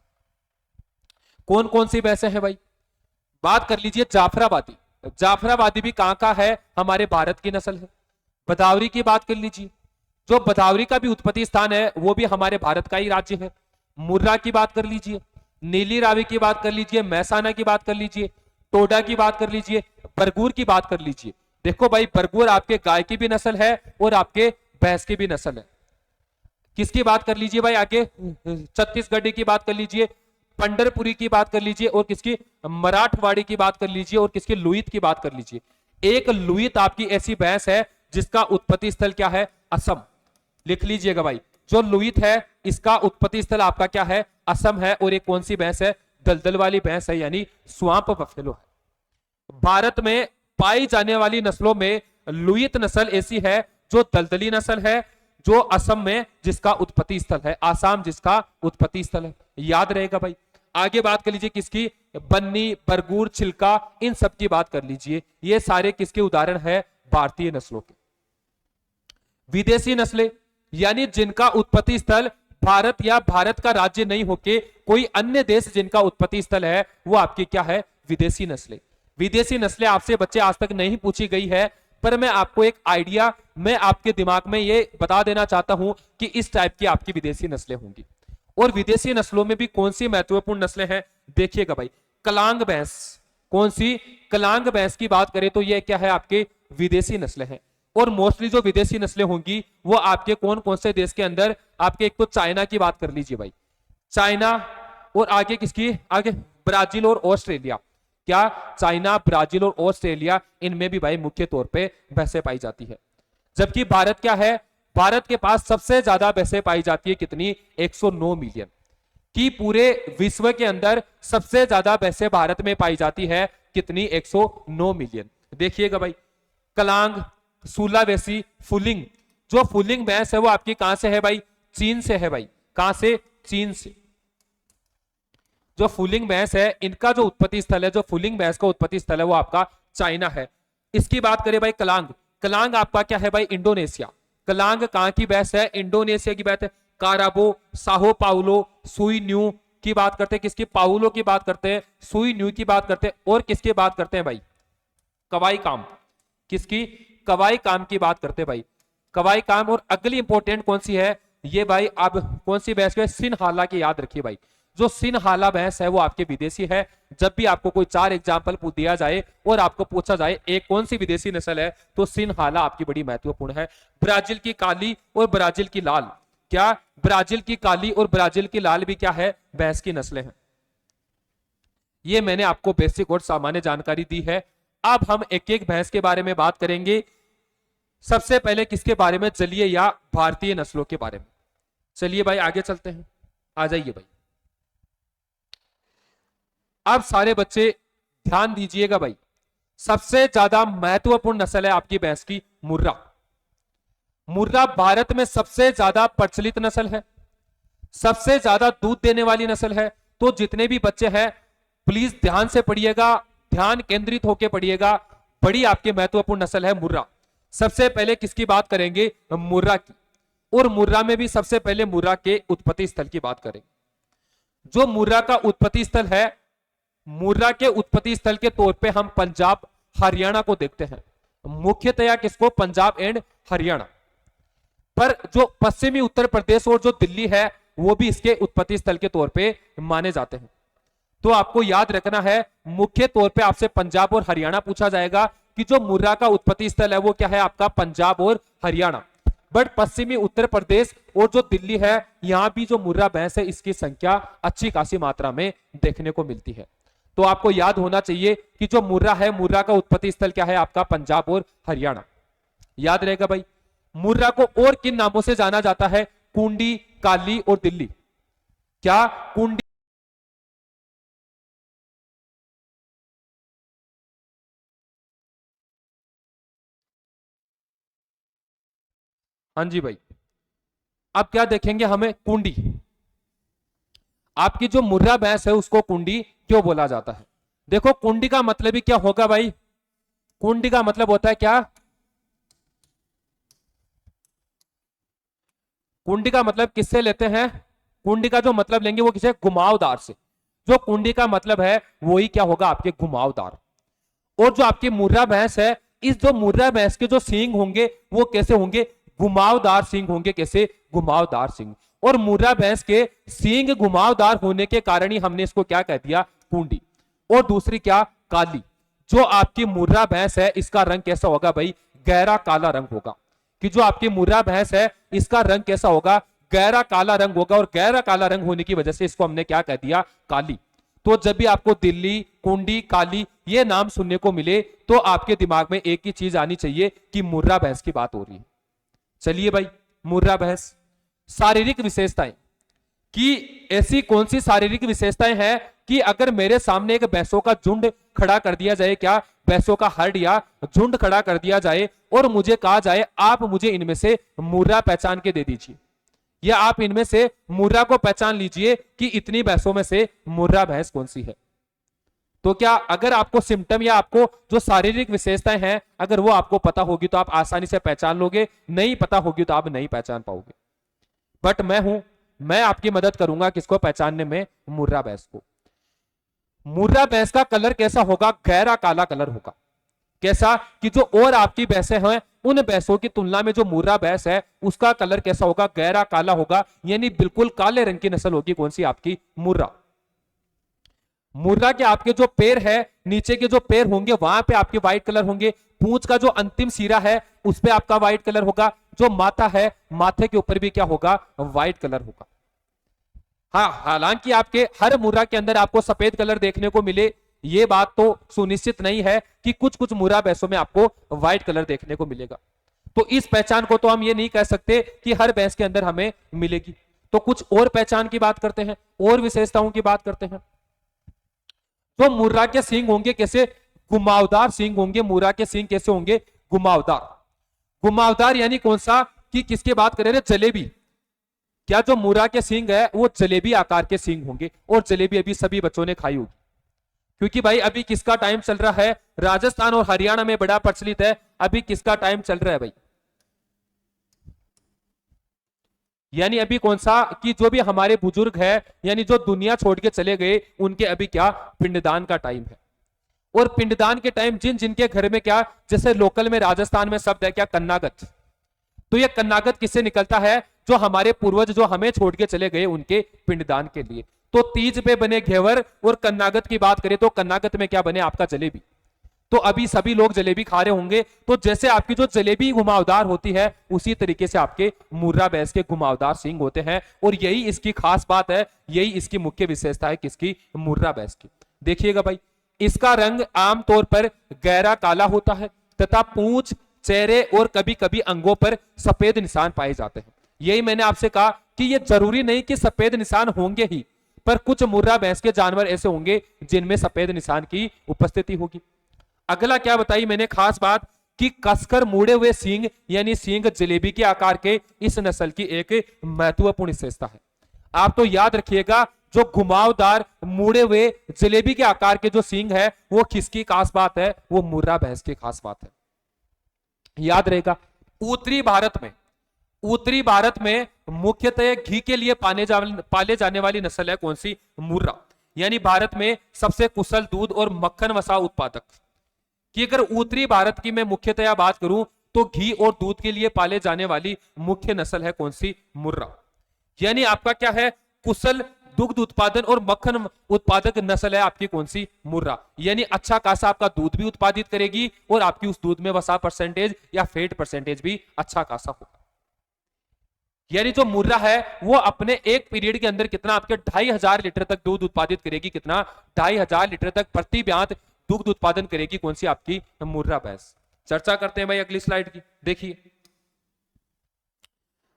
कौन कौन सी भैंसें हैं भाई, बात कर लीजिए। जाफराबादी, जाफराबादी भी कहां का है, हमारे भारत की नस्ल है। बदावरी की बात कर लीजिए, जो बदावरी का भी उत्पत्ति स्थान है वो भी हमारे भारत का ही राज्य है। मुर्रा की बात कर लीजिए, नीली रावी की बात कर लीजिए, महसाना की बात कर लीजिए, टोडा की बात कर लीजिए, बरगुर की बात कर लीजिए। देखो भाई, बरगुर आपके गाय की भी नस्ल है और आपके भैंस की भी नस्ल है। किसकी बात कर लीजिए भाई, आगे छत्तीसगढ़ी की बात कर लीजिए, पंढरपुरी की बात कर लीजिए और किसकी मराठवाड़ी की बात कर लीजिए और किसकी लुईत की बात कर लीजिए। एक लुईत आपकी ऐसी भैंस है जिसका उत्पत्ति स्थल क्या है, असम। लिख लीजिएगा भाई, जो लुईत है इसका उत्पत्ति स्थल आपका क्या है, असम है। और एक कौन सी भैंस है, दलदल वाली भैंस है, यानी स्वाम्प बफेलो है। भारत में पाई जाने वाली नस्लों में लुईत नस्ल ऐसी है जो दलदली नस्ल है, जो असम में जिसका उत्पत्ति स्थल है, आसाम जिसका उत्पत्ति स्थल है। याद रहेगा भाई। आगे बात कर लीजिए किसकी, बन्नी, बरगुर, छिलका, इन सब की बात कर लीजिए। ये सारे किसके उदाहरण है, भारतीय नस्लों के। विदेशी नस्लें यानी जिनका उत्पत्ति स्थल भारत या भारत का राज्य नहीं होके कोई अन्य देश जिनका उत्पत्ति स्थल है, वो आपकी क्या है, विदेशी नस्लें। विदेशी नस्लें आपसे बच्चे आज तक नहीं पूछी गई है, पर मैं आपको एक आइडिया, मैं आपके दिमाग में ये बता देना चाहता हूं कि इस टाइप की आपकी विदेशी नस्लें होंगी। और विदेशी नस्लों में भी कौन सी महत्वपूर्ण नस्लें हैं, देखिएगा भाई। कलांग भैंस, कौन सी, कलांग भैंस की बात करें तो ये क्या है, आपके विदेशी नस्लें हैं। और मोस्टली जो विदेशी नस्लें होंगी वो आपके कौन कौन से देश के अंदर, आपके एक तो चाइना की बात कर लीजिए भाई, चाइना, और आगे किसकी, आगे ब्राजील और ऑस्ट्रेलिया। क्या, चाइना, ब्राजील और ऑस्ट्रेलिया, इनमें भी भाई मुख्य तौर पे भैंसें पाई जाती है। जबकि भारत क्या है, भारत के पास सबसे ज्यादा भैंसें पाई जाती है, कितनी, 109 मिलियन की। पूरे विश्व के अंदर सबसे ज्यादा भैंसें भारत में पाई जाती है, कितनी, 109 मिलियन। देखिएगा भाई, कलांग, सुलावेसी, फुलिंग। जो फुलिंग भैंस है वो आपकी कहां से है भाई, चीन से है भाई। कहां से, चीन से। जो फुलिंग भैंस है इनका जो उत्पत्ति स्थल है, जो फुलिंग भैंस का उत्पत्ति स्थल है वो आपका चाइना है। इसकी बात करें भाई, कलांग, कलांग आपका क्या है भाई, इंडोनेशिया। कलांग कहां की भैंस है, इंडोनेशिया की भैंस है। काराबो, साहो पाउलो, सुई न्यू की बात करते हैं, किसकी, पाउलो की बात करते हैं, सुई न्यू की बात करते हैं, और किसकी बात करते हैं भाई, कवाई काम, किसकी, कवाई काम की बात करते हैं भाई, कवाई काम। और अगली इंपॉर्टेंट कौन सी है ये भाई, आप कौन सी भैंस है, सिनहाला की याद रखिए भाई। जो सिनहाला भैंस है वो आपके विदेशी है। जब भी आपको कोई 4 एग्जाम्पल दिया जाए और आपको पूछा जाए एक कौन सी विदेशी नस्ल है, तो सिनहाला आपकी बड़ी महत्वपूर्ण है। ब्राजील की काली और ब्राजील की लाल, क्या, ब्राजील की काली और ब्राजील की लाल भी क्या है, भैंस की नस्लें हैं। ये मैंने आपको बेसिक और सामान्य जानकारी दी है। अब हम एक एक भैंस के बारे में बात करेंगे। सबसे पहले किसके बारे में, चलिए, या भारतीय नस्लों के बारे में। चलिए भाई आगे चलते हैं, आ जाइए भाई। अब सारे बच्चे ध्यान दीजिएगा भाई, सबसे ज्यादा महत्वपूर्ण नस्ल है आपकी भैंस की मुर्रा। मुर्रा भारत में सबसे ज्यादा प्रचलित नस्ल है, सबसे ज्यादा दूध देने वाली नस्ल है। तो जितने भी बच्चे हैं प्लीज ध्यान से पढ़िएगा, ध्यान केंद्रित होकर पढ़िएगा। बड़ी आपकी महत्वपूर्ण नस्ल है मुर्रा। सबसे पहले किसकी बात करेंगे, मुर्रा की। और मुर्रा में भी सबसे पहले मुर्रा के उत्पत्ति स्थल की बात करेंगे। जो मुर्रा का उत्पत्ति स्थल है, मुर्रा के उत्पत्ति स्थल के तौर पे हम पंजाब, हरियाणा को देखते हैं। मुख्यतया किसको, पंजाब एंड हरियाणा। पर जो पश्चिमी उत्तर प्रदेश और जो दिल्ली है वो भी इसके उत्पत्ति स्थल के तौर पे माने जाते हैं। तो आपको याद रखना है, मुख्य तौर पे आपसे पंजाब और हरियाणा पूछा जाएगा कि जो मुर्रा का उत्पत्ति स्थल है वो क्या है, आपका पंजाब और हरियाणा। बट पश्चिमी उत्तर प्रदेश और जो दिल्ली है, यहां भी जो मुर्रा भैंस है इसकी संख्या अच्छी खासी मात्रा में देखने को मिलती है। तो आपको याद होना चाहिए कि जो मुर्रा है, मुर्रा का उत्पत्ति स्थल क्या है, आपका पंजाब और हरियाणा। याद रहेगा भाई। मुर्रा को और किन नामों से जाना जाता है, कुंडी, काली और दिल्ली। क्या, कुंडी, हाँ जी भाई। अब क्या देखेंगे हमें, कुंडी। आपकी जो मुर्रा भैंस है उसको कुंडी क्यों बोला जाता है, देखो कुंडी का मतलब ही क्या होगा भाई, कुंडी का मतलब होता है क्या, कुंडी का मतलब किससे लेते हैं, कुंडी का जो मतलब लेंगे वो किसे, घुमावदार से। जो कुंडी का मतलब है वही क्या होगा, आपके घुमावदार। और जो आपकी मुर्रा भैंस है, इस जो मुर्रा भैंस के जो सींग होंगे वो कैसे होंगे, घुमावदार सींग होंगे। कैसे, घुमावदार सींग। और मुर्रा भैंस के सींग घुमावदार होने के कारण ही हमने इसको क्या कह दिया, कुंडी। और दूसरी क्या, काली। जो आपकी मुर्रा भैंस है इसका रंग कैसा होगा भाई, गहरा काला रंग होगा। कि जो आपकी मुर्रा भैंस है इसका रंग कैसा होगा, गहरा काला रंग होगा, और गहरा काला रंग होने की वजह से इसको हमने क्या कह दिया, काली। तो जब भी आपको दिल्ली, कुंडी, काली ये नाम सुनने को मिले तो आपके दिमाग में एक ही चीज आनी चाहिए कि मुर्रा भैंस की बात हो रही है। चलिए भाई, मुर्रा भैंस शारीरिक विशेषताएं, कि ऐसी कौन सी शारीरिक विशेषताएं हैं कि अगर मेरे सामने एक भैंसों का झुंड खड़ा कर दिया जाए, क्या भैंसों का हर्ड या झुंड खड़ा कर दिया जाए और मुझे कहा जाए आप मुझे इनमें से मुर्रा पहचान के दे दीजिए, या आप इनमें से मुर्रा को पहचान लीजिए कि इतनी भैंसों में से मुर्रा भैंस कौन सी है। तो क्या अगर आपको सिम्टम या आपको जो शारीरिक विशेषताएं हैं अगर वो आपको पता होगी तो आप आसानी से पहचान लोगे, नहीं पता होगी तो आप नहीं पहचान पाओगे। बट मैं आपकी मदद करूंगा किसको पहचानने में, मुर्रा भैंस को। मुर्रा भैंस का कलर कैसा होगा, गहरा काला कलर होगा। कैसा कि जो और आपकी भैंसें हैं उन भैंसों की तुलना में जो मुर्रा भैंस है उसका कलर कैसा होगा, गहरा काला होगा, यानी बिल्कुल काले रंग की नस्ल होगी कौन सी, आपकी मुर्रा। मुर्रा के आपके जो पैर है, नीचे के जो पैर होंगे वहां पे आपके व्हाइट कलर होंगे, पूंछ का जो अंतिम सिरा है उस पे आपका व्हाइट कलर होगा, जो माथा है माथे के ऊपर भी क्या होगा, व्हाइट कलर होगा। हाँ, हालांकि आपके हर मुर्रा के अंदर आपको सफेद कलर देखने को मिले ये बात तो सुनिश्चित नहीं है कि कुछ कुछ मुर्रा भैंसों में आपको व्हाइट कलर देखने को मिलेगा। तो इस पहचान को तो हम ये नहीं कह सकते कि हर भैंस के अंदर हमें मिलेगी। तो कुछ और पहचान की बात करते हैं, और विशेषताओं की बात करते हैं। तो मुर्रा के सींग होंगे कैसे, घुमावदार सींग होंगे। मुर्रा के सींग कैसे होंगे, घुमावदार। घुमावदार यानी कौन सा, कि किसकी बात करें, जलेबी। क्या जो मुर्रा के सींग है वो जलेबी आकार के सींग होंगे, और जलेबी अभी सभी बच्चों ने खाई होगी, क्योंकि भाई अभी किसका टाइम चल रहा है, राजस्थान और हरियाणा में बड़ा प्रचलित है। अभी किसका टाइम चल रहा है भाई, यानी अभी कौन सा, कि जो भी हमारे बुजुर्ग है यानी जो दुनिया छोड़ के चले गए उनके अभी क्या, पिंडदान का टाइम है। और पिंडदान के टाइम जिन जिनके घर में क्या, जैसे लोकल में राजस्थान में शब्द है क्या, कन्नागत। तो ये कन्नागत किससे निकलता है, जो हमारे पूर्वज जो हमें छोड़ के चले गए उनके पिंडदान के लिए। तो तीज पे बने घेवर, और कन्नागत की बात करें तो कन्नागत में क्या बने, आपका जलेबी। तो अभी सभी लोग जलेबी खा रहे होंगे। तो जैसे आपकी जो जलेबी घुमावदार होती है उसी तरीके से आपके मुर्रा भैंस के घुमावदार सींग होते हैं, और यही इसकी खास बात है, यही इसकी मुख्य विशेषता है किसकी, मुर्रा भैंस की। देखिएगा भाई, इसका रंग आमतौर पर गहरा काला होता है तथा पूंछ, चेहरे और कभी कभी अंगों पर सफेद निशान पाए जाते हैं। यही मैंने आपसे कहा कि ये जरूरी नहीं कि सफेद निशान होंगे ही, पर कुछ मुर्रा भैंस के जानवर ऐसे होंगे जिनमें सफेद निशान की उपस्थिति होगी। अगला क्या बताई मैंने खास बात, कि कसकर मुड़े हुए सींग यानी सींग जलेबी के आकार के इस नस्ल की एक महत्वपूर्ण विशेषता है। आप तो याद रखिएगा, जो घुमावदार मुड़े हुए जलेबी के आकार के जो सींग है वो किसकी खास बात है, वो मुर्रा भैंस की खास बात है, याद रहेगा। उत्तरी भारत में मुख्यतः घी के लिए पाले जाने वाली नस्ल है कौन सी, मुर्रा। यानी भारत में सबसे कुशल दूध और मक्खन वसा उत्पादक। कि अगर उत्तरी भारत की मैं मुख्यतया बात करूं तो घी और दूध के लिए पाले जाने वाली मुख्य नस्ल है कौन सी, मुर्रा। यानी आपका क्या है, कुशल दुग्ध उत्पादन और मक्खन उत्पादक नस्ल है आपकी कौन सी, मुर्रा। यानी अच्छा खासा आपका दूध भी उत्पादित करेगी और आपकी उस दूध में वसा परसेंटेज या फैट परसेंटेज भी अच्छा खासा होगा। यानी जो मुर्रा है वो अपने एक पीरियड के अंदर कितना, आपके 2500 लीटर तक दूध उत्पादित करेगी। कितना, 2500 लीटर तक प्रति ब्यात दुग्ध उत्पादन करेगी कौन सी, आपकी मुर्रा भैंस। चर्चा करते हैं भाई अगली स्लाइड की। देखिए,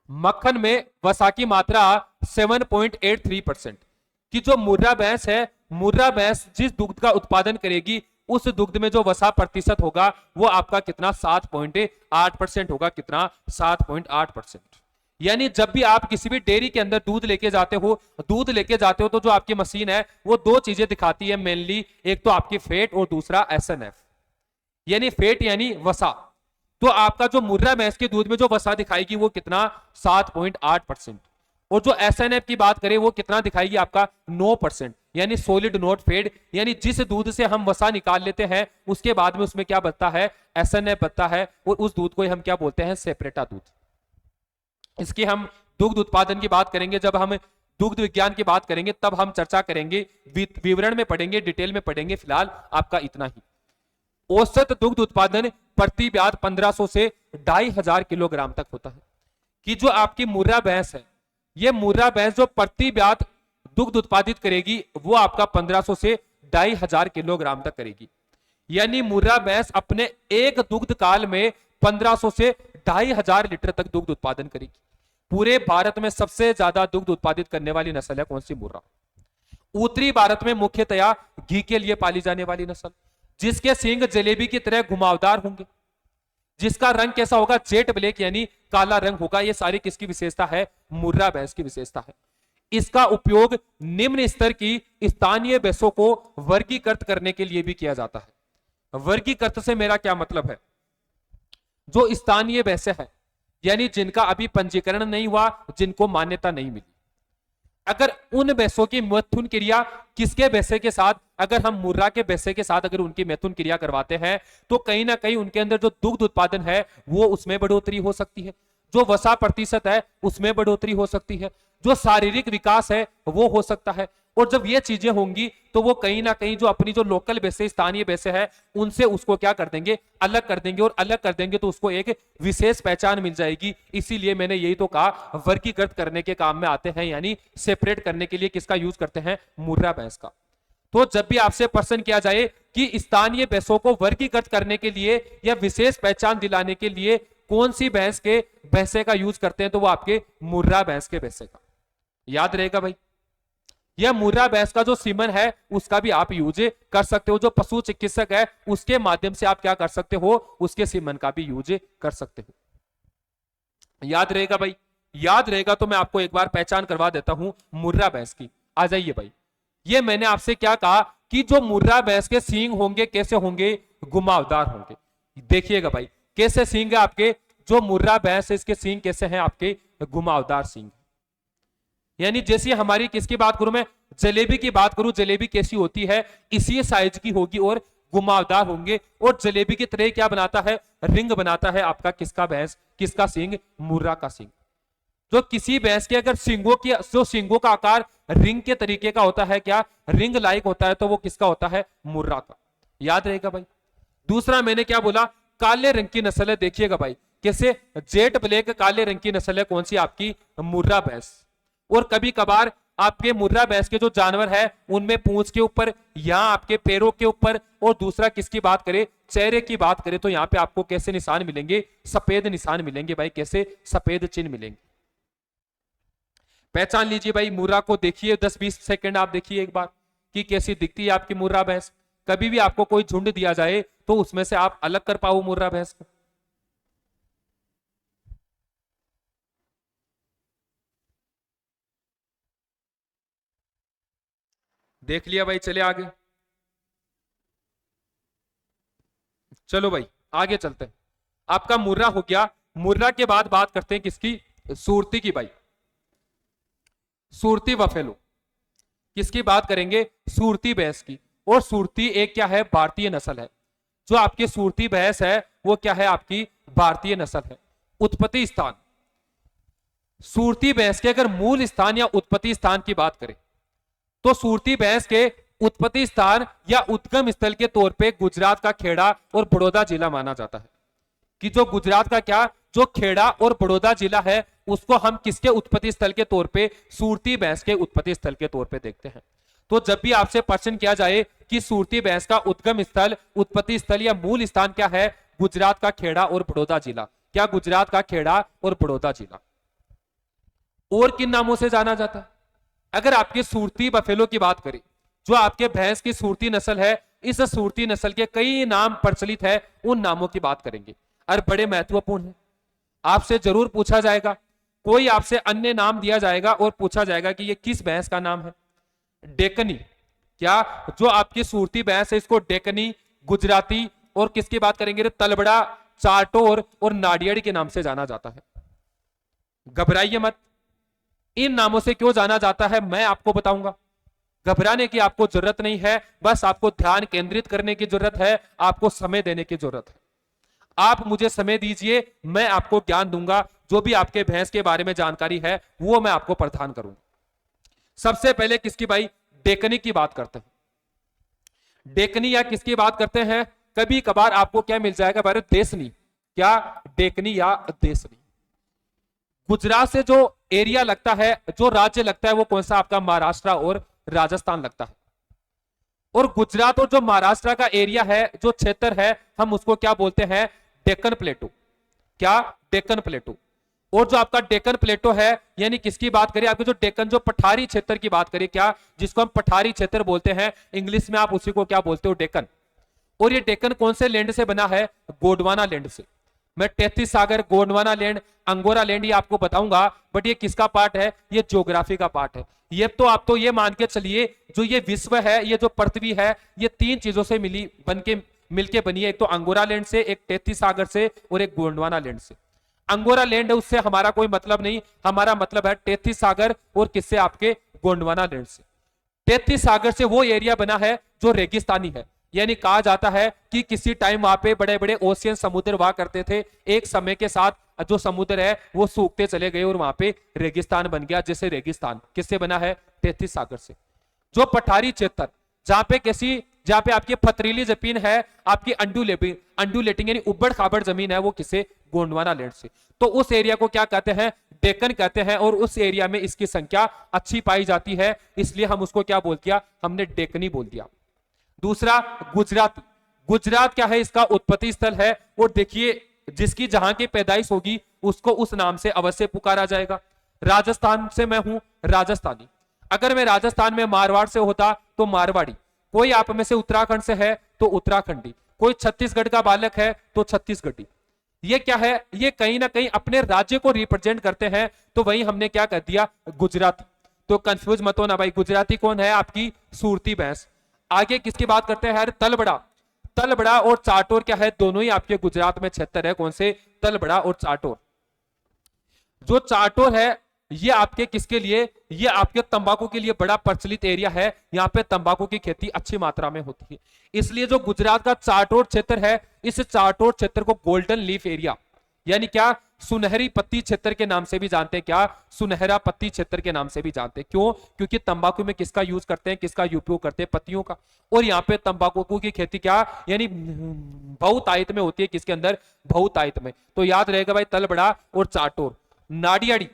मक्खन में वसा की मात्रा 7.83%। कि जो मुर्रा भैंस है, मुर्रा भैंस जिस दुग्ध का उत्पादन करेगी उस दुग्ध में जो वसा प्रतिशत होगा वो आपका कितना, 7.8% होगा। कितना, 7.8%। यानी जब भी आप किसी भी डेयरी के अंदर दूध लेके जाते हो तो जो आपकी मशीन है वो दो चीजें दिखाती है मेनली, एक तो आपकी फेट और दूसरा एसएनएफ। यानी फेट यानी वसा। तो आपका जो मुर्रा भैंस के दूध में जो वसा दिखाएगी वो कितना, 7.8%। और जो एसएनएफ की बात करें वो कितना दिखाएगी, आपका 9%। यानी सॉलिड नॉट फेड। यानी जिस दूध से हम वसा निकाल लेते हैं उसके बाद में उसमें क्या बचता है, एसएनएफ बचता है, और उस दूध को हम क्या बोलते हैं, सेपरेटा दूध। इसकी हम दुग्ध उत्पादन की बात करेंगे, जब हम दुग्ध विज्ञान की बात करेंगे तब हम चर्चा करेंगे, विवरण में पढ़ेंगे, डिटेल में पढ़ेंगे। फिलहाल आपका इतना ही। औसत दुग्ध उत्पादन प्रति ब्यात 1500 से 2500 किलोग्राम तक होता है। कि जो आपकी मुर्रा भैंस है ये मुर्रा भैंस जो प्रति ब्यात दुग्ध उत्पादित करेगी वो आपका 1500 से 2500 किलोग्राम तक करेगी। यानी मुर्रा भैंस अपने एक दुग्ध काल में 1500 से 2500 लीटर तक दुग्ध उत्पादन करेगी। पूरे भारत में सबसे ज्यादा दुग्ध उत्पादित करने वाली नस्ल है कौन सी? मुर्रा। उत्तरी भारत में मुख्यतया घी के लिए पाली जाने वाली नस्ल, जिसके सींग जलेबी की तरह घुमावदार होंगे, जिसका रंग कैसा होगा? जेट ब्लैक यानी काला रंग होगा। ये सारी किसकी विशेषता है? मुर्रा भैंस की विशेषता है। इसका उपयोग निम्न स्तर की स्थानीय भैंसों को वर्गीकृत करने के लिए भी किया जाता है। वर्गीकृत से मेरा क्या मतलब है? जो स्थानीय भैंसें हैं यानी जिनका अभी पंजीकरण नहीं हुआ, जिनको मान्यता नहीं मिली, अगर उन भैंसों की मैथुन क्रिया किसके भैंसे के साथ, अगर हम मुर्रा के भैंसे के साथ अगर उनकी मैथुन क्रिया करवाते हैं तो कहीं ना कहीं उनके अंदर जो दुग्ध उत्पादन है वो उसमें बढ़ोतरी हो सकती है, जो वसा प्रतिशत है उसमें बढ़ोतरी हो सकती है, जो शारीरिक विकास है वो हो सकता है। और जब ये चीजें होंगी तो वो कहीं ना कहीं जो अपनी जो लोकल भैंसे, स्थानीय भैंसे है, उनसे उसको क्या कर देंगे? अलग कर देंगे। और अलग कर देंगे तो उसको एक विशेष पहचान मिल जाएगी। इसीलिए मैंने यही तो कहा वर्गीकृत करने के काम में आते हैं, यानी सेपरेट करने के लिए किसका यूज करते हैं? मुर्रा भैंस का। तो जब भी आपसे प्रश्न किया जाए कि स्थानीय भैंसों को वर्गीकृत करने के लिए या विशेष पहचान दिलाने के लिए कौन सी भैंस के भैंसे का यूज करते हैं, तो वो आपके मुर्रा भैंस के भैंसे का। याद रहेगा भाई। यह मुर्रा भैंस का जो सीमन है उसका भी आप यूज कर सकते हो। जो पशु चिकित्सक है उसके माध्यम से आप क्या कर सकते हो? उसके सीमन का भी यूज कर सकते हो। याद रहेगा भाई। याद रहेगा तो मैं आपको एक बार पहचान करवा देता हूं मुर्रा भैंस की। आ जाइए भाई। ये मैंने आपसे क्या कहा कि जो मुर्रा भैंस के सींग होंगे कैसे होंगे? घुमावदार होंगे। देखिएगा भाई कैसे सींग है आपके, जो मुर्रा भैंस है इसके सींग कैसे हैं आपके? घुमावदार सींग। यानी जैसे हमारी किसकी बात करूं मैं? जलेबी की बात करूं, जलेबी कैसी होती है? इसी साइज की होगी और घुमावदार होंगे। और जलेबी की तरह क्या बनाता है? रिंग बनाता है आपका किसका भैंस? किसका सींग? मुर्रा का सींग। जो किसी भैंस के अगर सींगों की जो सींगों का आकार रिंग के तरीके का होता है, क्या रिंग लाइक होता है, तो वो किसका होता है? मुर्रा का। याद रहेगा भाई। दूसरा मैंने क्या बोला? काले रंग की नस्ल है। देखिएगा भाई कैसे जेट ब्लैक काले रंग की नस्ल है कौन सी? आपकी मुर्रा भैंस। और कभी कभार आपके मुर्रा भैंस के जो जानवर है उनमें पूंछ के ऊपर, यहां आपके पैरों के ऊपर, और दूसरा किसकी बात करें? चेहरे की बात करें तो यहां पे आपको कैसे निशान मिलेंगे? सफेद निशान मिलेंगे भाई। कैसे? सफेद चिन्ह मिलेंगे। पहचान लीजिए भाई मुर्रा को। देखिए 10-20 सेकंड आप देखिए एक बार कि कैसी दिखती है आपकी मुर्रा भैंस। कभी भी आपको कोई झुंड दिया जाए तो उसमें से आप अलग कर पाओ मुर्रा भैंस को। देख लिया भाई। चले आगे। चलो भाई आगे चलते हैं। आपका मुर्रा हो गया। मुर्रा के बाद बात करते हैं किसकी? सूरती की भाई। सूरती बफेलो। किसकी बात करेंगे? सूरती भैंस की। और सूरती एक क्या है? भारतीय नस्ल है। जो आपकी सूरती भैंस है वो क्या है? आपकी भारतीय नस्ल है। उत्पत्ति स्थान, सूरती भैंस के अगर मूल स्थान या उत्पत्ति स्थान की बात करें तो सूरती भैंस के उत्पत्ति स्थान या उद्गम स्थल के तौर पे गुजरात का खेड़ा और बड़ौदा जिला माना जाता है। कि जो गुजरात का क्या, जो खेड़ा और बड़ौदा जिला है उसको हम किसके उत्पत्ति स्थल के तौर पे? सूरती भैंस के उत्पत्ति स्थल के तौर पे देखते हैं। तो जब भी आपसे प्रश्न किया जाए कि सूरती भैंस का उद्गम स्थल, उत्पत्ति स्थल या मूल स्थान क्या है? गुजरात का खेड़ा और बड़ौदा जिला। क्या? गुजरात का खेड़ा और बड़ौदा जिला। और किन नामों से जाना जाता है? अगर आपके सूरती बफेलो की बात करें, जो आपके भैंस की सूरती नस्ल है, इस सूरती नस्ल के कई नाम प्रचलित है, उन नामों की बात करेंगे और बड़े महत्वपूर्ण है। आपसे जरूर पूछा जाएगा, कोई आपसे अन्य नाम दिया जाएगा और पूछा जाएगा कि ये किस भैंस का नाम है? डेकनी। क्या? जो आपकी सूरती भैंस है इसको डेकनी, गुजराती और किसकी बात करेंगे? तलबड़ा, चाटोर और नाडियाड़ी के नाम से जाना जाता है। घबराइए मत। इन नामों से क्यों जाना जाता है मैं आपको बताऊंगा। घबराने की आपको जरूरत नहीं है, बस आपको ध्यान केंद्रित करने की जरूरत है, आपको समय देने की जरूरत है। आप मुझे समय दीजिए, मैं आपको ज्ञान दूंगा। जो भी आपके भैंस के बारे में जानकारी है वो मैं आपको प्रदान करूंगा। सबसे पहले किसकी भाई? डेकनी की बात करते हैं। डेकनी या किसकी बात करते हैं? कभी कभार आपको क्या मिल जाएगा? भारत देशनी। क्या? डेकनी या देशनी। गुजरात से जो एरिया लगता है, जो राज्य लगता है, वो कौन सा आपका महाराष्ट्र और राजस्थान लगता है। और गुजरात और जो महाराष्ट्र का एरिया है, जो क्षेत्र है, हम उसको क्या बोलते हैं, डेक्कन प्लेटू। क्या, डेक्कन प्लेटू। और जो आपका डेक्कन प्लेटो है, यानी किसकी बात करिए, आपके जो डेक्कन जो पठारी क्षेत्र की बात करिए, क्या, जिसको हम पठारी क्षेत्र बोलते हैं, इंग्लिश में आप उसी को क्या बोलते हो, डेक्कन। और ये डेक्कन कौन से लैंड से बना है, गोंडवाना लैंड से। मैं 33 सागर, गोंडवाना लैंड, अंगोरा लैंड ये आपको बताऊंगा, बट ये किसका पार्ट है, ये ज्योग्राफी का पार्ट है। ये तो आप तो ये मान के चलिए, जो ये विश्व है, ये जो पृथ्वी है, ये तीन चीजों से मिलके बनी है। एक तो अंगोरा लैंड से, एक 33 सागर से, और एक गोंडवाना लैंड से। अंगोरा लैंड है, उससे हमारा कोई मतलब नहीं, हमारा मतलब है 33 सागर और किससे, आपके गोंडवाना लैंड से। 33 सागर से वो एरिया बना है जो रेगिस्तानी है, यानी कहा जाता है कि किसी टाइम वहां पे बड़े बड़े ओशियन समुद्र हुआ करते थे, एक समय के साथ जो समुद्र है वो सूखते चले गए और वहां पे रेगिस्तान बन गया। जैसे रेगिस्तान किससे बना है, 33 सागर से। जो पठारी क्षेत्र, जहां पे आपकी पथरीली जमीन है, आपकी अंडुलेटिंग यानी उबड़ खाबड़ जमीन है, वो किसे, गोंडवाना लैंड से। तो उस एरिया को क्या कहते हैं, डेक्कन कहते हैं। और उस एरिया में इसकी संख्या अच्छी पाई जाती है, इसलिए हम उसको क्या बोल दिया, हमने डेक्कनी बोल दिया। दूसरा, गुजरात। गुजरात क्या है, इसका उत्पत्ति स्थल है। और देखिए, जिसकी जहां की पैदाइश होगी उसको उस नाम से अवश्य पुकारा जाएगा। राजस्थान से मैं हूं, राजस्थानी। अगर मैं राजस्थान में मारवाड़ से होता तो मारवाड़ी। कोई आप में से उत्तराखंड से है तो उत्तराखंडी। कोई छत्तीसगढ़ का बालक है तो छत्तीसगढ़ी। ये क्या है, ये कहीं ना कहीं अपने राज्य को रिप्रेजेंट करते हैं। तो वही हमने क्या कर दिया, गुजराती। तो कंफ्यूज मत होना भाई, गुजराती कौन है, आपकी सूरती भैंस। आगे किसकी बात करते हैं, तलबड़ा। तलबड़ा और चाटोर क्या है, दोनों ही आपके गुजरात में क्षेत्र है। कौन से, तलबड़ा और चाटोर। जो चाटोर है, ये आपके किसके लिए, ये आपके तंबाकू के लिए बड़ा प्रचलित एरिया है। यहाँ पे तंबाकू की खेती अच्छी मात्रा में होती है। इसलिए जो गुजरात का चाटोर क्षेत्र है, इस चाटोर क्षेत्र को गोल्डन लीफ एरिया, यानी क्या, सुनहरी पत्ती क्षेत्र के नाम से भी जानते हैं। क्या, सुनहरा पत्ती क्षेत्र के नाम से भी जानते हैं। क्यों, क्योंकि तंबाकू में किसका यूज करते हैं, किसका उपयोग करते हैं, पत्तियों का। और यहाँ पे तंबाकू की खेती क्या, यानी बहुतायत में होती है। किसके अंदर, बहुतायत में। तो याद रहेगा भाई, तलबड़ा और चाटोर। नाडियाड़ी।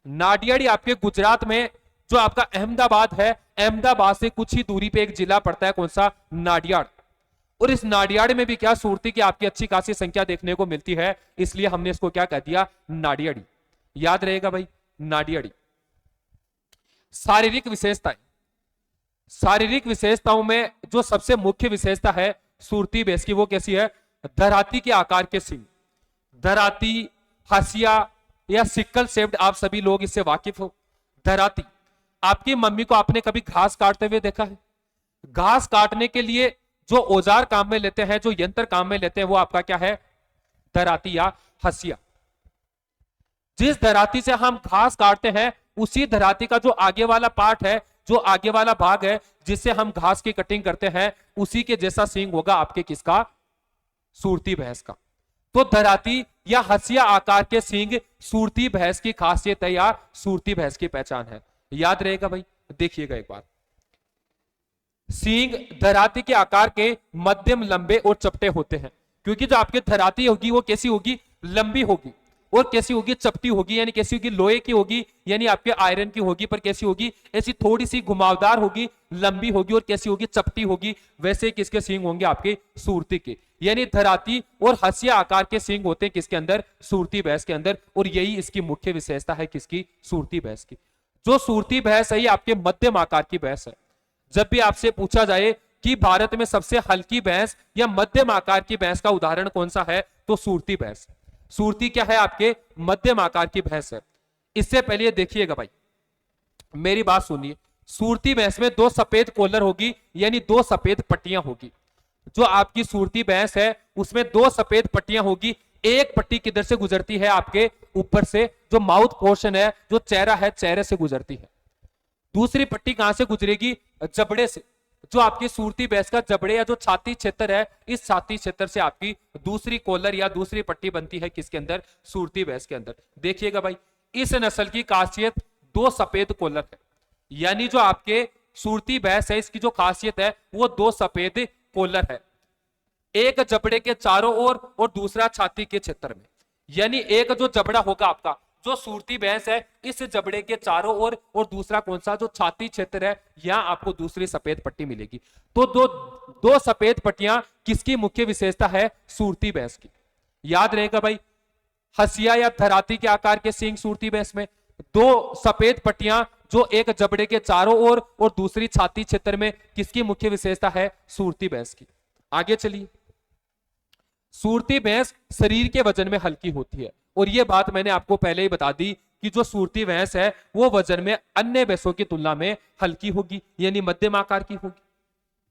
नाडियाड़ी आपके गुजरात में, जो आपका अहमदाबाद है, अहमदाबाद से कुछ ही दूरी पे एक जिला पड़ता है। कौन सा, नाडियाड। और इस नाडियाड में भी क्या, सूरती की आपकी अच्छी खासी संख्या देखने को मिलती है, इसलिए हमने इसको क्या कह दिया, नाडियाड़ी। याद रहेगा भाई, नाडियाड़ी। शारीरिक विशेषताएं। शारीरिक विशेषताओं में जो सबसे मुख्य विशेषता है सूरती भैंस की, वो कैसी है, धराती के आकार के सींग। धराती, हसिया या सिक्कल शेप्ड, आप सभी लोग इससे वाकिफ हो। धराती, आपकी मम्मी को आपने कभी घास काटते हुए देखा है। घास काटने के लिए जो औजार काम में लेते हैं, जो यंत्र काम में लेते हैं, वो आपका क्या है, धराती या हसिया। जिस धराती से हम घास काटते हैं, उसी धराती का जो आगे वाला पार्ट है, जो आगे वाला भाग है, जिससे हम घास की कटिंग करते हैं, उसी के जैसा सींग होगा आपके किसका, सूरती भैंस का। तो धराती या हसिया आकार के सींग सूरती भैंस की खासियत है, या सूरती भैंस की पहचान है। याद रहेगा भाई, देखिएगा एक बार। सींग धराती के आकार के मध्यम, लंबे और चपटे होते हैं। क्योंकि जो आपकी धराती होगी वो कैसी होगी, लंबी होगी। और कैसी होगी, चपटी होगी। यानी कैसी होगी, लोहे की होगी, यानी आपके आयरन की होगी, पर कैसी होगी, ऐसी थोड़ी सी घुमावदार होगी, लंबी होगी, और कैसी होगी, चपटी होगी। वैसे किसके सींग होंगे, आपके सूरती के। यानी धराती और हसिया आकार के सींग होते हैं किसके अंदर, सूरती भैंस के अंदर। और यही इसकी मुख्य विशेषता है, किसकी, सूरती भैंस की। जो सूरती भैंस है, ये आपके मध्यम आकार की भैंस है। जब भी आपसे पूछा जाए कि भारत में सबसे हल्की भैंस या मध्यम आकार की भैंस का उदाहरण कौन सा है, तो सूरती भैंस। सूरती क्या है, आपके मध्यम आकार की भैंस है। इससे पहले देखिएगा भाई, मेरी बात सुनिए। सूरती भैंस में 2 सफेद कॉलर होगी, यानी 2 सफेद पट्टियां होगी। जो आपकी सूरती भैंस है, उसमें 2 सफेद पट्टियां होगी। एक पट्टी किधर से गुजरती है, आपके ऊपर से, जो माउथ पोर्शन है, जो चेहरा है, चेहरे से गुजरती है। दूसरी पट्टी कहां से गुजरेगी, जबड़े से। जो आपकी सूरती भैंस का जबड़े या जो छाती क्षेत्र है, इस छाती क्षेत्र से आपकी दूसरी कॉलर या दूसरी पट्टी बनती है, किसके अंदर, सूरती भैंस के अंदर। देखिएगा भाई, इस नस्ल की खासियत 2 सफेद कॉलर है। यानी जो आपके सूरती भैंस है, इसकी जो खासियत है वो 2 सफेद कॉलर है। एक जबड़े के चारों ओर और दूसरा छाती के क्षेत्र में। यानी एक जो जबड़ा होगा आपका, जो सूरती भैंस है इस जबड़े के चारों ओर और दूसरा कौन सा जो छाती क्षेत्र है, यहां आपको दूसरी सफेद पट्टी मिलेगी। तो दो दो सफेद पट्टियां किसकी मुख्य विशेषता है? सूरती भैंस की। याद रहेगा भाई, हसिया या धराती के आकार के सींग सूरती भैंस में, दो सफेद पट्टियां जो एक जबड़े के चारों ओर और दूसरी छाती क्षेत्र में, किसकी मुख्य विशेषता है? सूरती भैंस की। आगे चलिए, सूरती भैंस शरीर के वजन में हल्की होती है, और यह बात मैंने आपको पहले ही बता दी कि जो सूरती भैंस है वो वजन में अन्य भैंसों की तुलना में हल्की होगी, यानी मध्यम आकार की होगी।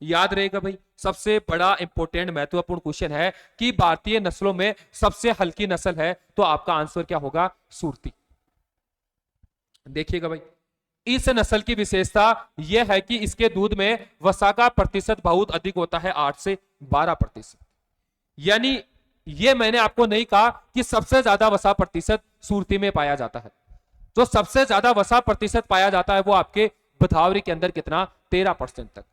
याद रहेगा भाई, सबसे बड़ा इंपॉर्टेंट महत्वपूर्ण क्वेश्चन है कि भारतीय नस्लों में सबसे हल्की नस्ल है, तो आपका आंसर क्या होगा? सूरती। देखिएगा भाई, इस नस्ल की विशेषता यह है कि इसके दूध में वसा का प्रतिशत बहुत अधिक होता है, 8 से 12%। यानी ये मैंने आपको नहीं कहा कि सबसे ज्यादा वसा प्रतिशत सूरती में पाया जाता है। जो सबसे ज्यादा वसा प्रतिशत पाया जाता है वो आपके भदावरी के अंदर कितना? 13% तक।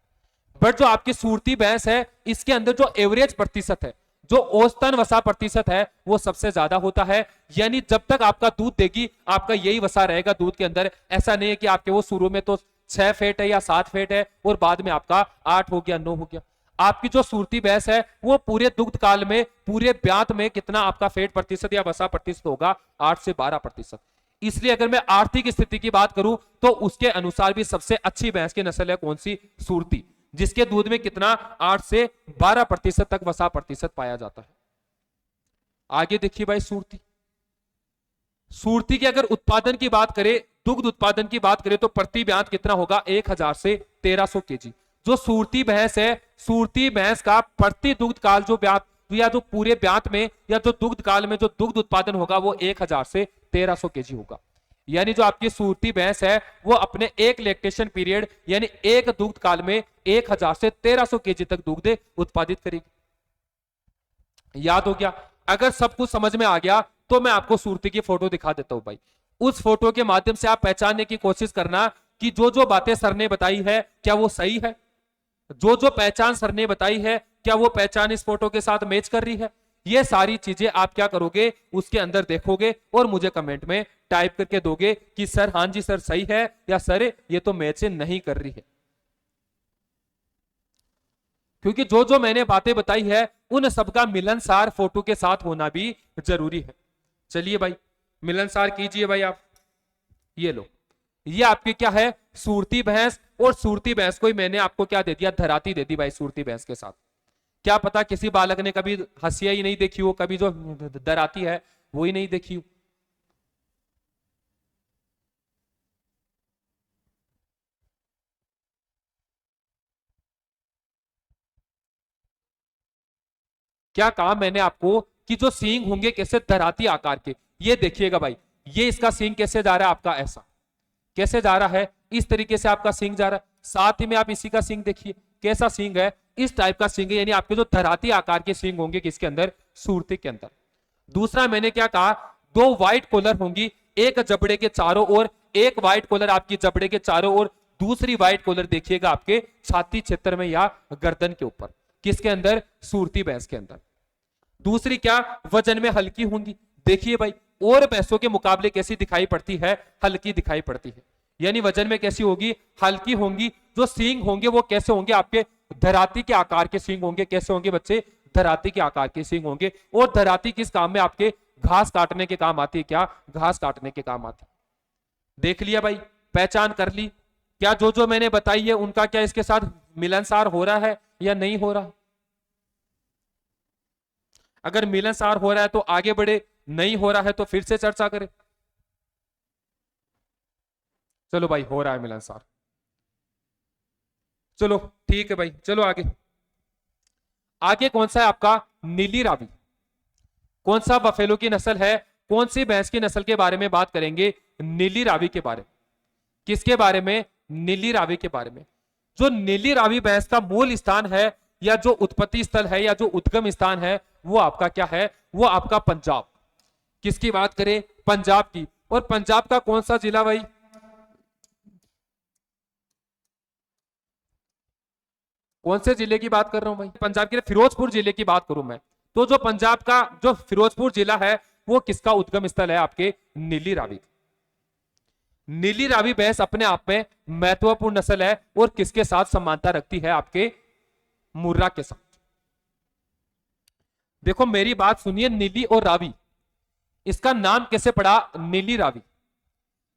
बट जो आपकी सूरती भैंस है इसके अंदर जो एवरेज प्रतिशत है, जो औसतन वसा प्रतिशत है, वो सबसे ज्यादा होता है। यानी जब तक आपका दूध देगी आपका यही वसा रहेगा दूध के अंदर। ऐसा नहीं है कि आपके वो शुरू में तो 6 फैट है या 7 फैट है और बाद में आपका 8 हो गया, 9 हो गया। आपकी जो सूरती भैंस है वो पूरे दुग्ध काल में, पूरे ब्यात में कितना आपका फैट प्रतिशत या वसा प्रतिशत होगा? 8 से 12%। इसलिए अगर मैं आर्थिक स्थिति की बात करूं तो उसके अनुसार भी सबसे अच्छी भैंस की नस्ल है कौन सी? सूरती, जिसके दूध में कितना? 8 से 12% तक वसा प्रतिशत पाया जाता है। आगे देखिए भाई, सूरती सूरती के अगर उत्पादन की बात करें, दुग्ध उत्पादन की बात करें, तो प्रति ब्यात कितना होगा? 1000 से 1300 केजी। जो सूरती भैंस है, सूरती भैंस का प्रति दुग्ध काल जो ब्यात या जो पूरे ब्यात में या जो दुग्ध काल में जो दुग्ध उत्पादन होगा वो 1000 से 1300 केजी होगा। यानी जो आपकी सूरती भैंस है वो अपने एक लैक्टेशन पीरियड यानी एक दुग्ध काल में 1000 से 1300 केजी तक दुग्ध उत्पादित करेगी। याद हो गया? अगर सब कुछ समझ में आ गया तो मैं आपको सूरती की फोटो दिखा देता हूं भाई। उस फोटो के माध्यम से आप पहचानने की कोशिश करना कि जो जो बातें सर ने बताई है क्या वो सही है, जो जो पहचान सर ने बताई है क्या वो पहचान इस फोटो के साथ मैच कर रही है। ये सारी चीजें आप क्या करोगे? उसके अंदर देखोगे और मुझे कमेंट में टाइप करके दोगे कि सर हाँ जी सर सही है, या सर ये तो मैच नहीं कर रही है। क्योंकि जो जो मैंने बातें बताई है उन सबका मिलनसार फोटो के साथ होना भी जरूरी है। चलिए भाई, मिलनसार कीजिए भाई आप। ये लो, ये आपकी क्या है? सूरती भैंस। और सूरती भैंस को ही मैंने आपको क्या दे दिया? धराती दे दी भाई सूरती भैंस के साथ। क्या पता किसी बालक ने कभी हसिया ही नहीं देखी हो, कभी जो धराती है वो ही नहीं देखी हो। क्या कहा मैंने आपको कि जो सींग होंगे कैसे? धराती आकार के। ये देखिएगा भाई, ये इसका सींग कैसे जा रहा है आपका? ऐसा कैसे जा रहा है? इस तरीके से आपका सींग जा रहा है। साथ ही में आप इसी का सींग देखिए, कैसा सींग है? इस टाइप का सींग है। यानी आपके जो धराती आकार के सींग होंगे किसके अंदर? सूरती के अंदर। दूसरा मैंने क्या कहा? 2 व्हाइट कॉलर होंगी एक जबड़े के चारों ओर, एक व्हाइट कॉलर आपकी जबड़े के चारों ओर, दूसरी व्हाइट कॉलर देखिएगा आपके छाती क्षेत्र में या गर्दन के ऊपर। किसके अंदर? सूरती भैंस के अंदर। दूसरी क्या? वजन में हल्की होंगी। देखिए भाई, और भैंसों के मुकाबले कैसी दिखाई पड़ती है? हल्की दिखाई पड़ती है। यानी वजन में कैसी होगी? हल्की होंगी। जो सींग होंगे वो कैसे होंगे? आपके धराती के आकार के सींग होंगे। कैसे होंगे बच्चे? धराती के आकार के सींग होंगे। और धराती किस काम में? आपके घास काटने के काम आती है। क्या? घास काटने के काम आती है। देख लिया भाई, पहचान कर ली। क्या जो जो मैंने बताई है उनका क्या इसके साथ मिलनसार हो रहा है या नहीं हो रहा? अगर मिलनसार हो रहा है तो आगे बढ़े, नहीं हो रहा है तो फिर से चर्चा करें। चलो भाई, हो रहा है मिलनसार। चलो ठीक है भाई, चलो आगे। आगे कौन सा है आपका? नीली रावी। कौन सा बफेलो की नस्ल है? कौन सी भैंस की नस्ल के बारे में बात करेंगे? नीली रावी के बारे में। किसके बारे में? नीली रावी के बारे में। जो नीली रावी भैंस का मूल स्थान है या जो उत्पत्ति स्थल है या जो उद्गम स्थान है वो आपका क्या है? वो आपका पंजाब। किसकी बात करें? पंजाब की। और पंजाब का कौन सा जिला भाई? कौन से जिले की बात कर रहा हूं भाई? पंजाब के फिरोजपुर जिले की बात करूं मैं, तो जो पंजाब का जो फिरोजपुर जिला है वो किसका उद्गम स्थल है? आपके नीली रावी। नीली रावी भैंस अपने आप में महत्वपूर्ण नस्ल है और किसके साथ समानता रखती है? आपके मुर्रा के साथ। देखो मेरी बात सुनिए, नीली और रावी, इसका नाम कैसे पड़ा? नीली रावी।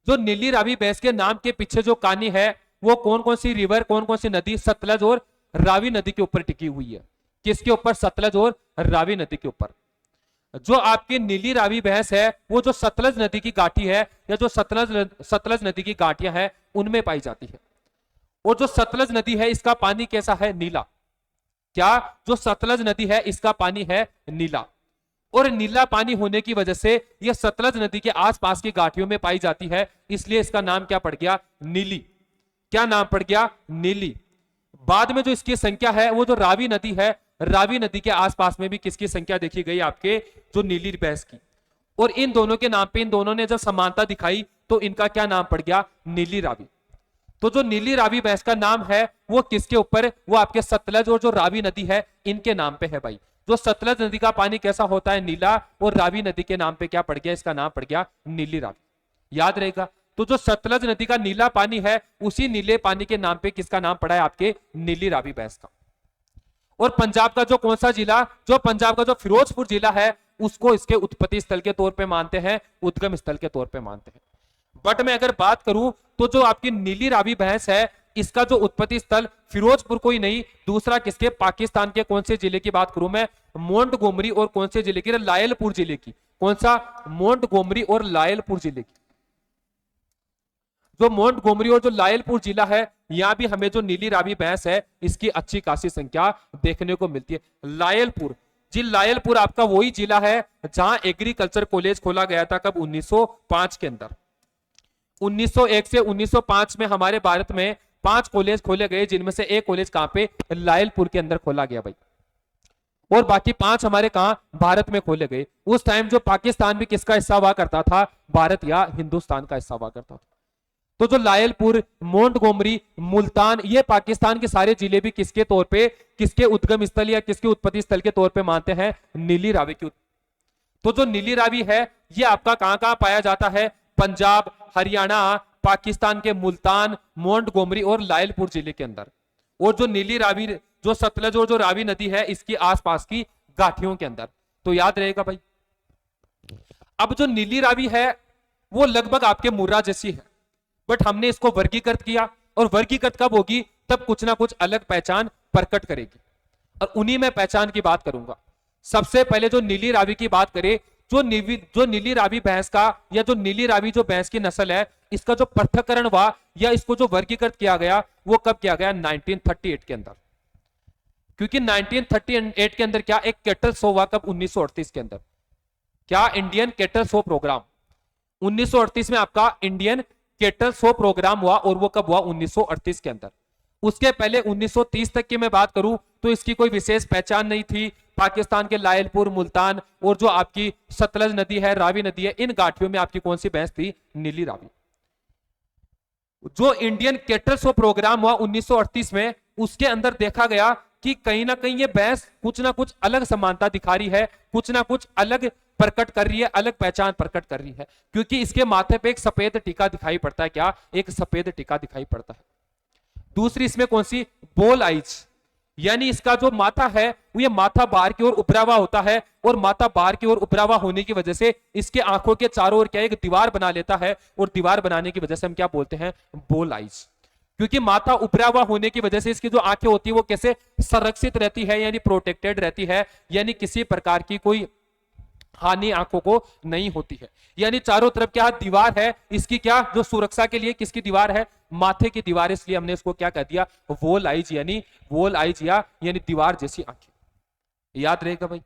जो नीली रावी भैंस के नाम के पीछे जो कहानी है, वो कौन कौन सी रिवर, कौन कौन सी नदी, सतलज और रावी नदी के ऊपर टिकी हुई है। किसके ऊपर? सतलज और रावी नदी के ऊपर। जो आपकी नीली रावी भैंस है वो जो सतलज नदी की घाटी है या जो सतलज नदी की घाटियां हैं उनमें पाई जाती है। और जो सतलज नदी है इसका पानी कैसा है? नीला। क्या? जो सतलज नदी है इसका पानी है नीला। और नीला पानी होने की वजह से यह सतलज नदी के आसपास की घाटियों में पाई जाती है, इसलिए इसका नाम क्या पड़ गया? नीली। क्या नाम पड़ गया? नीली। बाद में जो इसकी संख्या है वो जो रावी नदी है, रावी नदी के आसपास में भी किसकी संख्या देखी गई? आपके जो नीली भैंस की। और इन दोनों के नाम पे इन दोनों ने जब समानता दिखाई तो इनका क्या नाम पड़ गया? नीली रावी। तो जो नीली रावी भैंस का नाम है वो किसके ऊपर? वो आपके सतलज और जो रावी नदी है इनके नाम पे है भाई। जो सतलज नदी का पानी कैसा होता है? नीला। और रावी नदी के नाम पे क्या पड़ गया? इसका नाम पड़ गया नीली रावी। याद रहेगा। तो जो सतलज नदी का नीला पानी है उसी नीले पानी के नाम पे किसका नाम पड़ा है? आपके नीली रावी भैंस का। और पंजाब का जो कौन सा जिला? जो पंजाब का जो फिरोजपुर जिला है उसको इसके उत्पत्ति स्थल के तौर पे मानते हैं, उद्गम स्थल के तौर पे मानते हैं। बट मैं अगर बात करूं तो जो आपकी नीली रावी भैंस है इसका जो उत्पत्ति स्थल फिरोजपुर कोई नहीं, दूसरा किसके? पाकिस्तान के कौन से जिले की बात करूं मैं? मोंटगोमरी और कौन से जिले की? लायलपुर जिले की। कौन सा? मोंटगोमरी और लायलपुर जिले की। जो मोंटगोमरी और जो लायलपुर जिला है यहां भी हमें जो नीली रावी भैंस है इसकी अच्छी खासी संख्या देखने को मिलती है। लायलपुर जी, लायलपुर आपका वही जिला है जहां एग्रीकल्चर कॉलेज खोला गया था। कब? 1905 के अंदर। 1901 से 1905 में हमारे भारत में 5 कॉलेज खोले गए, जिनमें से एक कॉलेज कहां पे? लायलपुर के अंदर खोला गया भाई। और बाकी 5 हमारे कहां? भारत में खोले गए। उस टाइम जो पाकिस्तान भी किसका हिस्सा हुआ करता था? भारत या हिंदुस्तान का हिस्सा हुआ करता था। तो जो लायलपुर, मोंटगोमरी, मुल्तान, ये पाकिस्तान के सारे जिले भी किसके तौर पे, किसके उद्गम स्थल या किसके उत्पत्ति स्थल के तौर पे मानते हैं? नीली रावी की। तो जो नीली रावी है ये आपका कहां कहां पाया जाता है? पंजाब, हरियाणा, पाकिस्तान के मुल्तान, मोंटगोमरी और लायलपुर जिले के अंदर। और जो नीली रावी, जो सतलज और जो रावी नदी है इसकी आसपास की घाटियों के अंदर। तो याद रहेगा भाई। अब जो नीली रावी है वो लगभग आपके मुर्रा जैसी है, बट हमने इसको वर्गीकृत किया। और वर्गीकृत कब होगी? तब कुछ ना कुछ अलग पहचान प्रकट करेगी। और उन्हीं में पहचान की बात करूंगा। सबसे पहले जो नीली रावी की बात करें, जो नीली रावी भैंस का या जो नीली रावी जो भैंस की नस्ल है इसका जो पृथक्करण हुआ या इसको जो वर्गीकृत किया गया वो कब किया गया? 1938 के अंदर। क्योंकि 1938 के अंदर क्या एक कैटल शो हुआ? कब? 1938 के अंदर। क्या? Indian cattle show programme. 1938 में आपका इंडियन कैटल शो प्रोग्राम हुआ। और वो कब हुआ? 1938 के अंदर। उसके पहले 1930 तक की मैं बात करूं तो इसकी कोई विशेष पहचान नहीं थी। पाकिस्तान के लायलपुर, मुल्तान और जो आपकी सतलज नदी है, रावी नदी है, इन घाटियों में आपकी कौन सी भैंस थी? नीली रावी। जो इंडियन कैटल शो प्रोग्राम हुआ 1938 में, उसके अंदर देखा गया कि कहीं ना कहीं ये भैंस कुछ ना कुछ अलग समानता दिखा रही है, कुछ ना कुछ अलग प्रकट कर रही है, अलग पहचान प्रकट कर रही है। क्योंकि इसके माथे पे एक सफेद टीका दिखाई पड़ता है। क्या? एक सफेद टीका दिखाई पड़ता है। दूसरी इसमें कौन सी? बोल आइज, यानी इसका जो माथा है वो ये माथा बाहर की ओर उभरा हुआ होता है। और माथा बाहर की ओर उभरा हुआ होने की वजह से इसके आंखों के चारों ओर क्या एक दीवार बना लेता है। और दीवार बनाने की वजह से हम क्या बोलते हैं? बोल आइज। क्योंकि माथा उभरा हुआ होने की वजह से इसकी जो आंखें होती है वो कैसे संरक्षित रहती है, यानी प्रोटेक्टेड रहती है, यानी किसी प्रकार की कोई हानि आंखों को नहीं होती है। यानी चारों तरफ क्या दीवार है इसकी, क्या जो सुरक्षा के लिए किसकी दीवार है? माथे की दीवार। इसलिए हमने इसको क्या कह दिया? वोल आइज, यानी वोल आइज यानी दीवार जैसी आंखें। याद रहेगा भाई।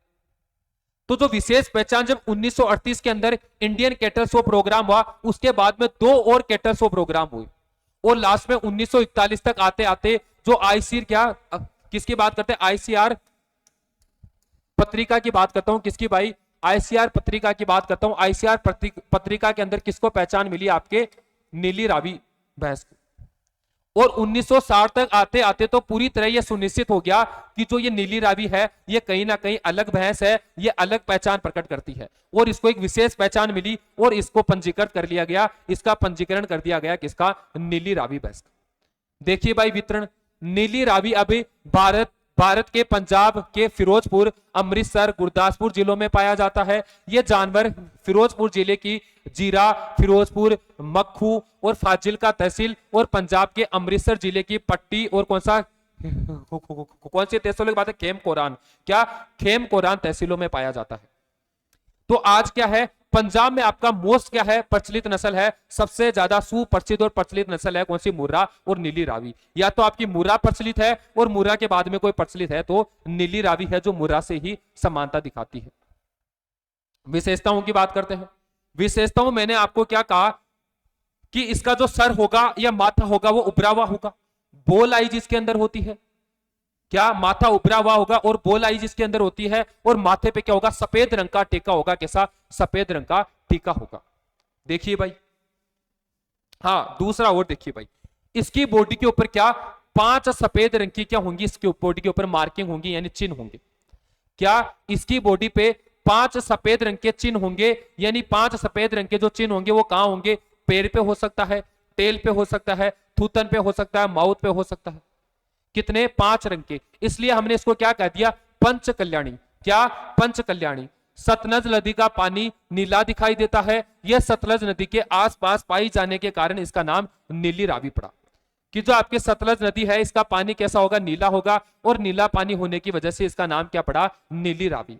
तो जो विशेष पहचान जब 1938 के अंदर इंडियन कैटल शो प्रोग्राम हुआ, उसके बाद में 2 और कैटल शो प्रोग्राम हुए। और लास्ट में 1941 तक आते आते जो आईसीआर, क्या किसकी बात करते हैं? आईसीआर पत्रिका की बात करता हूं। किसकी भाई? आईसीआर पत्रिका की बात करता हूं। आईसीआर पत्रिका के अंदर किसको पहचान मिली? आपके नीली रावी भैंस को। और 1960 तक आते आते तो पूरी तरह यह सुनिश्चित हो गया कि जो ये नीली रावी है ये कहीं ना कहीं अलग भैंस है, ये अलग पहचान प्रकट करती है और इसको एक विशेष पहचान मिली और इसको पंजीकृत कर लिया गया, इसका पंजीकरण कर दिया गया किसका, नीली रावी भैंस। देखिए भाई वितरण, नीली रावी अभी भारत के पंजाब के फिरोजपुर, अमृतसर, गुरदासपुर जिलों में पाया जाता है। यह जानवर फिरोजपुर जिले की जीरा, फिरोजपुर, मक्खू और फाजिल्का तहसील और पंजाब के अमृतसर जिले की पट्टी और कौन सी तहसीलों की बात है, खेम कोरान, क्या खेम कोरान तहसीलों में पाया जाता है। तो आज क्या है, पंजाब में आपका मोस्ट क्या है, प्रचलित नस्ल है, सबसे ज्यादा सुप्रसिद्ध और प्रचलित नस्ल है कौन सी, मुर्रा और नीली रावी। या तो आपकी मुर्रा प्रचलित है और मुर्रा के बाद में कोई प्रचलित है तो नीली रावी है जो मुर्रा से ही समानता दिखाती है। विशेषताओं की बात करते हैं। विशेषताओं मैंने आपको क्या कहा कि इसका जो सर होगा या माथा होगा वो उभरा हुआ होगा, बोल आई जिसके अंदर होती है, क्या माथा उभरा हुआ होगा और बोल आई जिसके अंदर होती है, और माथे पे क्या होगा, सफेद रंग का टीका होगा, कैसा, सफेद रंग का टीका होगा। देखिए भाई, हाँ दूसरा और देखिए भाई, इसकी बॉडी के ऊपर क्या 5 सफेद रंग की क्या होंगी, इसकी बॉडी के ऊपर मार्किंग होंगी यानी चिन्ह होंगे। क्या इसकी बॉडी पे 5 सफेद रंग के चिन्ह होंगे, यानी 5 सफेद रंग के जो चिन्ह होंगे वो कहां होंगे, पैर पे हो सकता है, टेल पे हो सकता है, थूथन पे हो सकता है, माउथ पे हो सकता है। कितने, 5 रंग के, इसलिए हमने इसको क्या कह दिया, पंच कल्याणी। क्या, पंच कल्याणी। सतलज नदी का पानी नीला दिखाई देता है, यह सतलज नदी के आसपास पाई जाने के कारण इसका नाम नीली रावी पड़ा। कि जो आपके सतलज नदी है इसका पानी कैसा होगा, नीला होगा, और नीला पानी होने की वजह से इसका नाम क्या पड़ा, नीली रावी।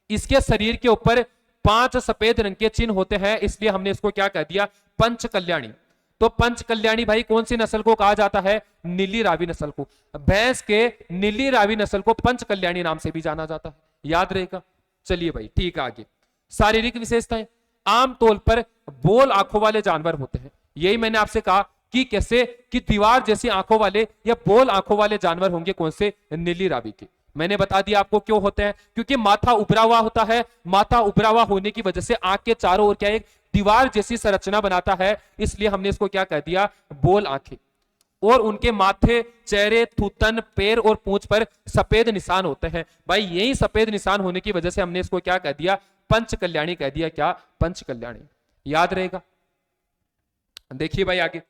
इसके शरीर के ऊपर 5 सफेद रंग के चिन्ह होते हैं, इसलिए हमने इसको क्या कह दिया, पंच कल्याणी। तो पंच कल्याणी भाई कौन सी नस्ल को कहा जाता है, नीली रावी नस्ल को। भैंस के नीली रावी नस्ल को पंच कल्याणी नाम से भी जाना जाता है, याद रहेगा। चलिए भाई ठीक है, आगे शारीरिक विशेषताएं। आमतौर पर बोल आंखों वाले जानवर होते हैं, यही मैंने आपसे कहा कि कैसे, कि दीवार जैसी आंखों वाले या बोल आंखों वाले जानवर होंगे कौन से, नीली रावी के। मैंने बता दिया आपको क्यों होते हैं, क्योंकि माथा उभरा हुआ होता है, माथा उभरा हुआ होने की वजह से आंख के चारों ओर क्या एक दीवार जैसी संरचना बनाता है, इसलिए हमने इसको क्या कह दिया, बोल आंखें। और उनके माथे, चेहरे, थूथन, पैर और पूंछ पर सफेद निशान होते हैं। भाई यही सफेद निशान होने की वजह से हमने इसको क्या कह दिया, पंच कल्याणी कह दिया। क्या, पंच कल्याणी, याद रहेगा। देखिए भाई आगे,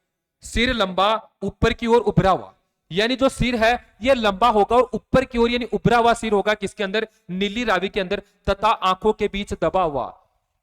सिर लंबा, ऊपर की ओर उभरा हुआ, यानी जो सिर है यह लंबा होगा और ऊपर की ओर यानी उभरा हुआ सिर होगा किसके अंदर, नीली रावी के अंदर, तथा आंखों के बीच दबा हुआ,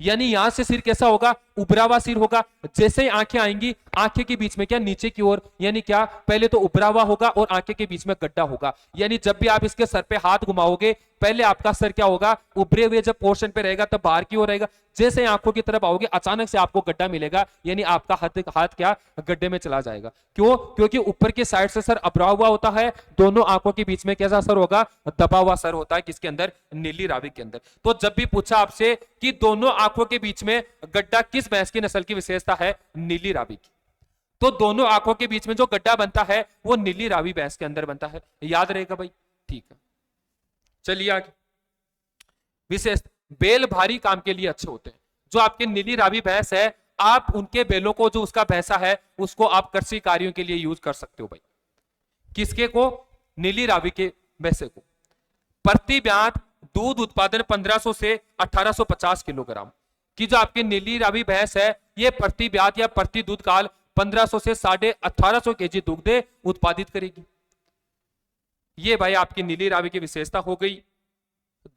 यानी यहां से सिर कैसा होगा, उभरा हुआ सिर होगा। जैसे ही आंखें आएंगी, आंखें के बीच में क्या, नीचे की ओर, यानी क्या, पहले तो उभरा हुआ होगा और आंखें के बीच में गड्ढा होगा। यानी जब भी आप इसके सर पे हाथ घुमाओगे, पहले आपका सर क्या होगा, उभरे हुए जब पोर्शन पे रहेगा तब बाहर की ओर रहेगा। जैसे आंखों की तरफ आओगे अचानक से आपको गड्ढा मिलेगा, यानी आपका हाथ क्या, गड्ढे में चला जाएगा। क्यों, क्योंकि ऊपर की साइड से सर अभरा हुआ होता है, दोनों आंखों के बीच में कैसा सर होगा, दबा हुआ सर होता है, किसके अंदर, नीली रावी के अंदर। तो जब भी पूछा आपसे कि दोनों आंखों के बीच में गड्ढा किस भैंस की नस्ल की विशेषता है, नीली रावी की, तो दोनों आंखों के बीच में जो गड्ढा बनता है वो नीली रावी भैंस के अंदर बनता है, याद रहेगा भाई। ठीक है, चलिए आगे। विशेष, बेल भारी काम के लिए अच्छे होते हैं। जो आपके नीली रावी भैंस है, आप उनके बेलों को, जो उसका भैंसा है उसको आप कृषि कार्यों के लिए यूज कर सकते हो भाई। किसके को, नीली रावी के भैंसे को। प्रति ब्यात दूध उत्पादन 1500 से 1850 किलोग्राम की जो आपकी नीली रावी भैंस है, ये प्रति ब्यात या प्रति दूध काल 1500 से 1850 केजी दुग्ध उत्पादित करेगी। ये भाई आपकी नीली रावी की विशेषता हो गई।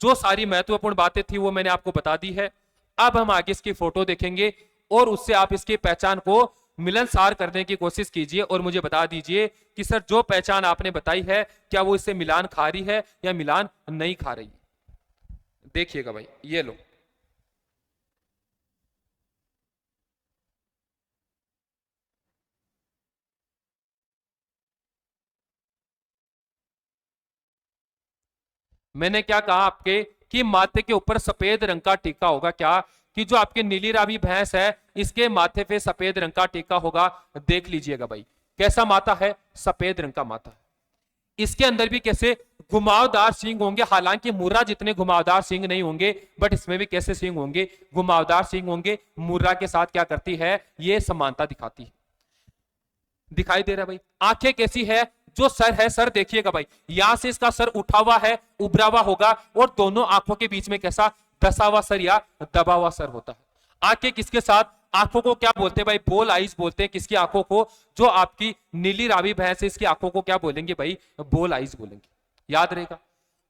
जो सारी महत्वपूर्ण बातें थी वो मैंने आपको बता दी है। अब हम आगे इसकी फोटो देखेंगे और उससे आप इसकी पहचान को मिलनसार करने की कोशिश कीजिए और मुझे बता दीजिए कि सर जो पहचान आपने बताई है क्या वो इससे मिलान खा रही है या मिलान नहीं खा रही। देखिएगा भाई, ये लो, मैंने क्या कहा आपके कि माथे के ऊपर सफेद रंग का टीका होगा। क्या, कि जो आपके नीली रावी भैंस है इसके माथे पे सफेद रंग का टीका होगा। देख लीजिएगा भाई, कैसा माथा है, सफेद रंग का माथा है। इसके अंदर भी कैसे घुमावदार सींग होंगे, हालांकि मुर्रा जितने घुमावदार सींग नहीं होंगे, बट इसमें भी कैसे सींग होंगे, घुमावदार सींग होंगे। मुर्रा के साथ क्या करती है, ये समानता दिखाती है। दिखाई दे रहा है भाई। आंखें कैसी है, जो सर है, सर देखिएगा भाई, यहां से इसका सर उठा हुआ है, उभरा हुआ होगा, और दोनों आंखों के बीच में कैसा दसा हुआ सर या दबा हुआ सर होता है। आंखें किसके साथ, आंखों को क्या बोलते हैं भाई, बोल आईज बोलते हैं किसकी आंखों को, जो आपकी नीली रावी भैंस है इसकी आंखों को क्या बोलेंगे भाई, बोल आईज बोलेंगे। याद रहेगा।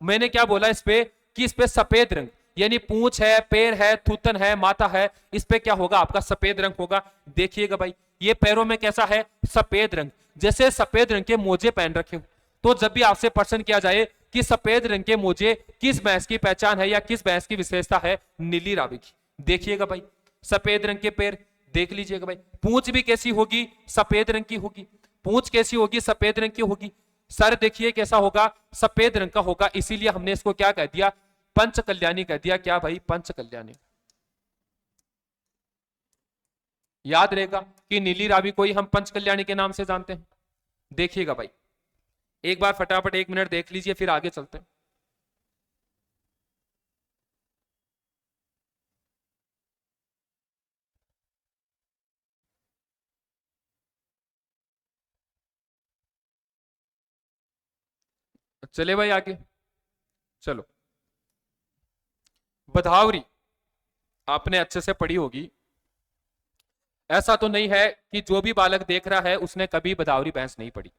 मैंने क्या बोला इस पे, कि इस पे सफेद रंग, यानी पूंछ है, पैर है, थूथन है, माथा है, इस पे क्या होगा आपका सफेद रंग होगा। देखिएगा भाई, ये पैरों में कैसा है, सफेद रंग, जैसे सफेद रंग के मोजे पहन रखे हो। तो जब भी आपसे प्रश्न किया जाए कि सफेद रंग के मोजे किस भैंस की पहचान है या किस भैंस की विशेषता है, नीली रावी की। देखिएगा भाई, सफेद रंग के पैर, देख लीजिएगा भाई, पूंछ भी कैसी होगी, सफेद रंग की होगी, पूंछ कैसी होगी, सफेद रंग की होगी, सर देखिए कैसा होगा, सफेद रंग का होगा, इसीलिए हमने इसको क्या कह दिया, पंच कल्याणी कह दिया। क्या भाई, पंच कल्याणी। याद रहेगा कि नीली रावी को ही हम पंच कल्याणी के नाम से जानते हैं। देखिएगा भाई, एक बार फटाफट 1 मिनट देख लीजिए, फिर आगे चलते हैं। चले भाई आगे, चलो। बधावरी आपने अच्छे से पढ़ी होगी। ऐसा तो नहीं है कि जो भी बालक देख रहा है उसने कभी बधावरी भैंस नहीं पढ़ी,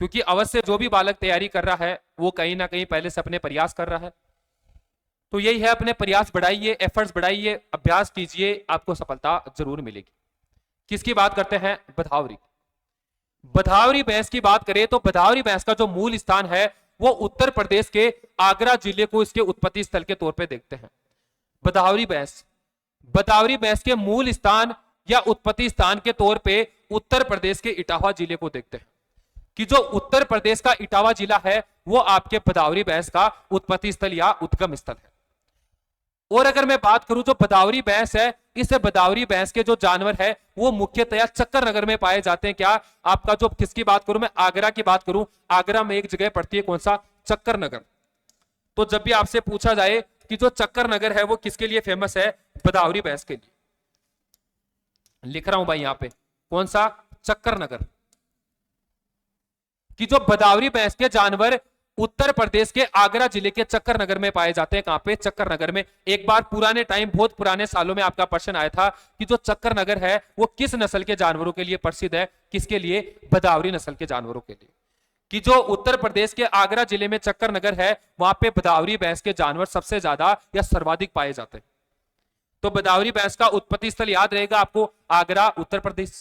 क्योंकि अवश्य जो भी बालक तैयारी कर रहा है वो कहीं ना कहीं पहले से अपने प्रयास कर रहा है। तो यही है, अपने प्रयास बढ़ाइए, एफर्ट्स बढ़ाइए, अभ्यास कीजिए, आपको सफलता जरूर मिलेगी। किसकी बात करते हैं, बधावरी। बधावरी भैंस की बात करें तो बधावरी भैंस का जो मूल स्थान है वो उत्तर प्रदेश के आगरा जिले को इसके उत्पत्ति स्थल के तौर पे देखते हैं। बधावरी भैंस, बधावरी भैंस के मूल स्थान या उत्पत्ति स्थान के तौर पे उत्तर प्रदेश के इटावा जिले को देखते हैं, कि जो उत्तर प्रदेश का इटावा जिला है वो आपके बधावरी भैंस का उत्पत्ति स्थल या उद्गम स्थल है। और अगर मैं बात करूं जो बदावरी भैंस है, इस बदावरी भैंस के जो जानवर है वो मुख्यतया चक्कर नगर में पाए जाते हैं। क्या आपका जो, किसकी बात करूं मैं, आगरा की बात करूं, आगरा में एक जगह पड़ती है, कौन सा, चक्कर नगर। तो जब भी आपसे पूछा जाए कि जो चक्कर नगर है वो किसके लिए फेमस है, बदावरी भैंस के लिए। लिख रहा हूं भाई यहां पे, कौन सा, चक्कर नगर। कि जो बदावरी भैंस के जानवर उत्तर प्रदेश के आगरा जिले के चक्कर नगर में पाए जाते हैं। कहां पे, चक्कर नगर में। एक बार पुराने टाइम, बहुत पुराने सालों में आपका प्रश्न आया था कि जो चक्कर नगर है वो किस नस्ल के जानवरों के लिए प्रसिद्ध है, किसके लिए, बदावरी नस्ल के जानवरों के लिए। कि जो उत्तर प्रदेश के आगरा जिले में चक्कर नगर है वहां पे बदावरी भैंस के जानवर सबसे ज्यादा या सर्वाधिक पाए जाते हैं। तो बदावरी भैंस का उत्पत्ति स्थल याद रहेगा आपको, आगरा, उत्तर प्रदेश।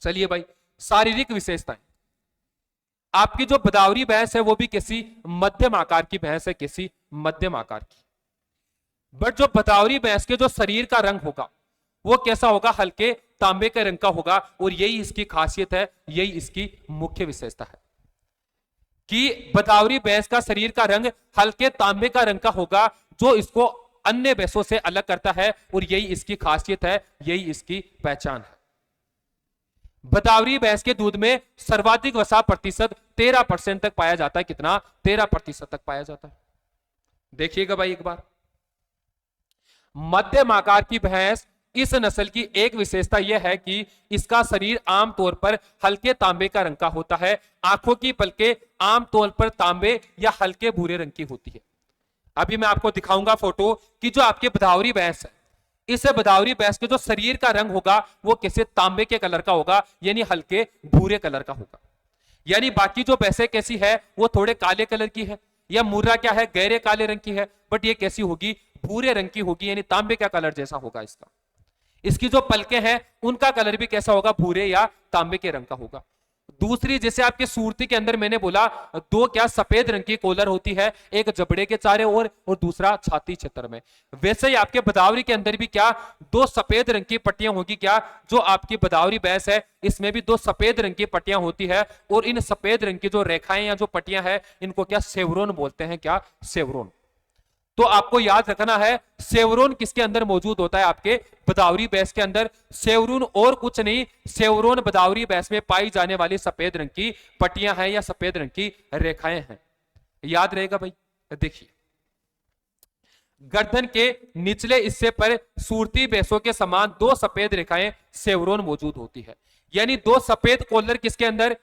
चलिए भाई, शारीरिक विशेषताएं। आपकी जो बदावरी भैंस है वो भी किसी मध्यम आकार की भैंस है, किसी मध्यम आकार की। बट जो बदावरी भैंस के जो शरीर का रंग होगा वो कैसा होगा, हल्के तांबे के रंग का होगा। और यही इसकी खासियत है, यही इसकी मुख्य विशेषता है कि बदावरी भैंस का शरीर का रंग हल्के तांबे का रंग का होगा, जो इसको अन्य भैंसों से अलग करता है। और यही इसकी खासियत है, यही इसकी पहचान है। बदावरी भैंस के दूध में सर्वाधिक वसा प्रतिशत 13% तक पाया जाता है। कितना, 13% तक पाया जाता है। देखिएगा भाई एक बार, मध्यम आकार की भैंस, इस नस्ल की एक विशेषता यह है कि इसका शरीर आमतौर पर हल्के तांबे का रंग का होता है। आंखों की पलकें आमतौर पर तांबे या हल्के भूरे रंग की होती है। अभी मैं आपको दिखाऊंगा फोटो कि जो आपके बदावरी भैंस है, इस बदावरी भैंस के जो शरीर का रंग होगा वो कैसे, तांबे के कलर का होगा, यानी हल्के भूरे कलर का होगा। यानी बाकी जो भैंसें कैसी है वो थोड़े काले कलर की है, या मुर्रा क्या है, गहरे काले रंग की है। बट ये कैसी होगी, भूरे रंग की होगी, यानी तांबे का कलर जैसा होगा इसका। इसकी जो पलकें हैं उनका कलर भी कैसा होगा, भूरे या तांबे के रंग का होगा। दूसरी, जैसे आपके सूरती के अंदर मैंने बोला दो क्या सफेद रंग की कॉलर होती है, एक जबड़े के चारों ओर और दूसरा छाती क्षेत्र में। वैसे ही आपके बदावरी के अंदर भी क्या, दो सफेद रंग की पट्टियां होगी। क्या, जो आपकी बदावरी भैंस है इसमें भी दो सफेद रंग की पट्टियां होती है। और इन सफेद रंग की जो रेखाएं या जो पट्टियां हैं इनको क्या, सेवरोन बोलते हैं। क्या, सेवरोन। तो आपको याद रखना है, सेवरोन किसके अंदर मौजूद होता है, आपके बदावरी भैंस के अंदर। सेवरोन और कुछ नहीं, सेवरोन बदावरी भैंस में पाई जाने वाली सफेद रंग की पट्टियां हैं या सफेद रंग की रेखाएं हैं। याद रहेगा भाई। देखिए, गर्दन के निचले हिस्से पर सूरती भैंसों के समान दो सफेद रेखाएं सेवरोन मौजूद होती है। यानी दो सफेद कॉलर किसके अंदर,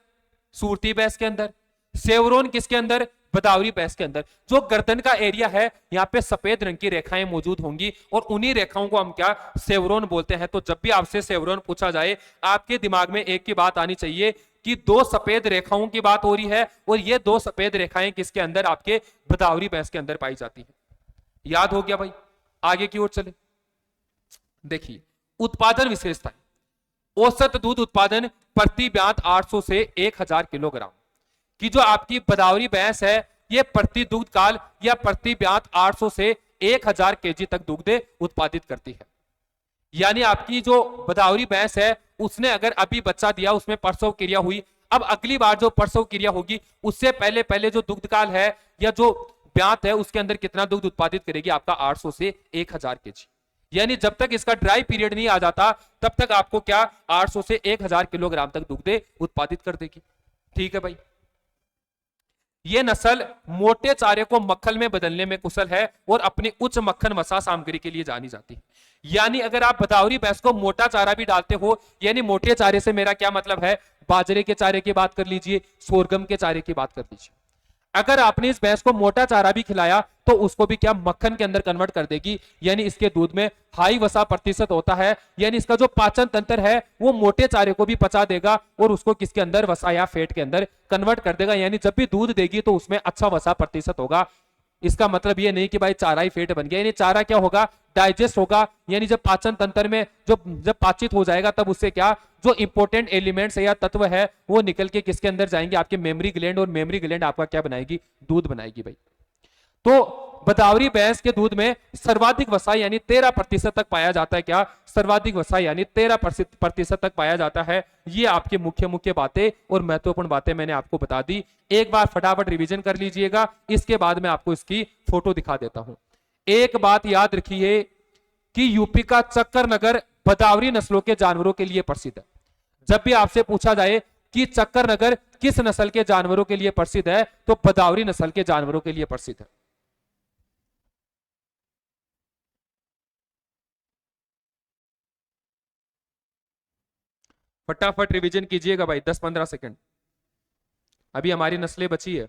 सूरती भैंस के अंदर, सेवरोन किसके अंदर, बदावरी भैंस के अंदर। जो गर्दन का एरिया है यहाँ पे सफेद रंग की रेखाएं मौजूद होंगी और उन्हीं रेखाओं को हम क्या, सेवरोन बोलते हैं। तो जब भी आपसे सेवरोन पूछा जाए, आपके दिमाग में एक ही बात आनी चाहिए कि दो सफेद रेखाओं की बात हो रही है और ये दो सफेद रेखाएं किसके अंदर, आपके बदावरी भैंस के अंदर पाई जाती है। याद हो गया भाई, आगे की ओर चले। देखिए उत्पादन विशेषता, औसत दूध उत्पादन प्रति ब्यात 800 से 1000 किलोग्राम की जो आपकी बदावरी भैंस है, ये प्रति दुग्ध काल या प्रति ब्यात 800 से 1000 केजी तक दुग्ध उत्पादित करती है। यानी आपकी जो बदावरी भैंस है उसने अगर अभी बच्चा दिया, उसमें प्रसव क्रिया हुई, अब अगली बार जो प्रसव क्रिया होगी उससे पहले पहले जो दुग्ध काल है या जो ब्यात है उसके अंदर कितना दुग्ध उत्पादित करेगी, आपका 800 से 1000 केजी। यानी जब तक इसका ड्राई पीरियड नहीं आ जाता तब तक आपको क्या, 800 से 1000 किलोग्राम तक दुग्ध उत्पादित कर देगी। ठीक है भाई। यह नस्ल मोटे चारे को मक्खन में बदलने में कुशल है और अपनी उच्च मक्खन वसा सामग्री के लिए जानी जाती है। यानी अगर आप बदावरी भैंस को मोटा चारा भी डालते हो, यानी मोटे चारे से मेरा क्या मतलब है, बाजरे के चारे की बात कर लीजिए, सोरगम के चारे की बात कर लीजिए। अगर आपने इस भैंस को मोटा चारा भी खिलाया तो उसको भी क्या, मक्खन के अंदर कन्वर्ट कर देगी। यानी इसके दूध में हाई वसा प्रतिशत होता है, यानी इसका जो पाचन तंत्र है वो मोटे चारे को भी पचा देगा और उसको किसके अंदर, वसा या फैट के अंदर कन्वर्ट कर देगा। यानी जब भी दूध देगी तो उसमें अच्छा वसा प्रतिशत होगा। इसका मतलब ये नहीं कि भाई चारा ही फेट बन गया, यानी चारा क्या होगा, डाइजेस्ट होगा। यानी जब पाचन तंत्र में जब पाचित हो जाएगा तब उससे क्या, जो इंपॉर्टेंट एलिमेंट्स है या तत्व है वो निकल के किसके अंदर जाएंगे, आपके मेमोरी ग्लैंड, और मेमोरी ग्लैंड आपका क्या बनाएगी, दूध बनाएगी भाई। तो बदावरी भैंस के दूध में सर्वाधिक वसा यानी 13% तक पाया जाता है। क्या, सर्वाधिक वसा यानी 13% तक पाया जाता है। ये आपकी मुख्य मुख्य बातें और महत्वपूर्ण बातें मैंने आपको बता दी। एक बार फटाफट रिवीजन कर लीजिएगा, इसके बाद मैं आपको इसकी फोटो दिखा देता हूं। एक बात याद रखिए कि यूपी का चक्कर नगर बदावरी नस्लों के जानवरों के लिए प्रसिद्ध है। जब भी आपसे पूछा जाए कि चक्कर नगर किस नस्ल के जानवरों के लिए प्रसिद्ध है, तो बदावरी नस्ल के जानवरों के लिए प्रसिद्ध है। फटाफट रिवीजन कीजिएगा भाई, 10-15 सेकंड, अभी हमारी नस्लें बची है।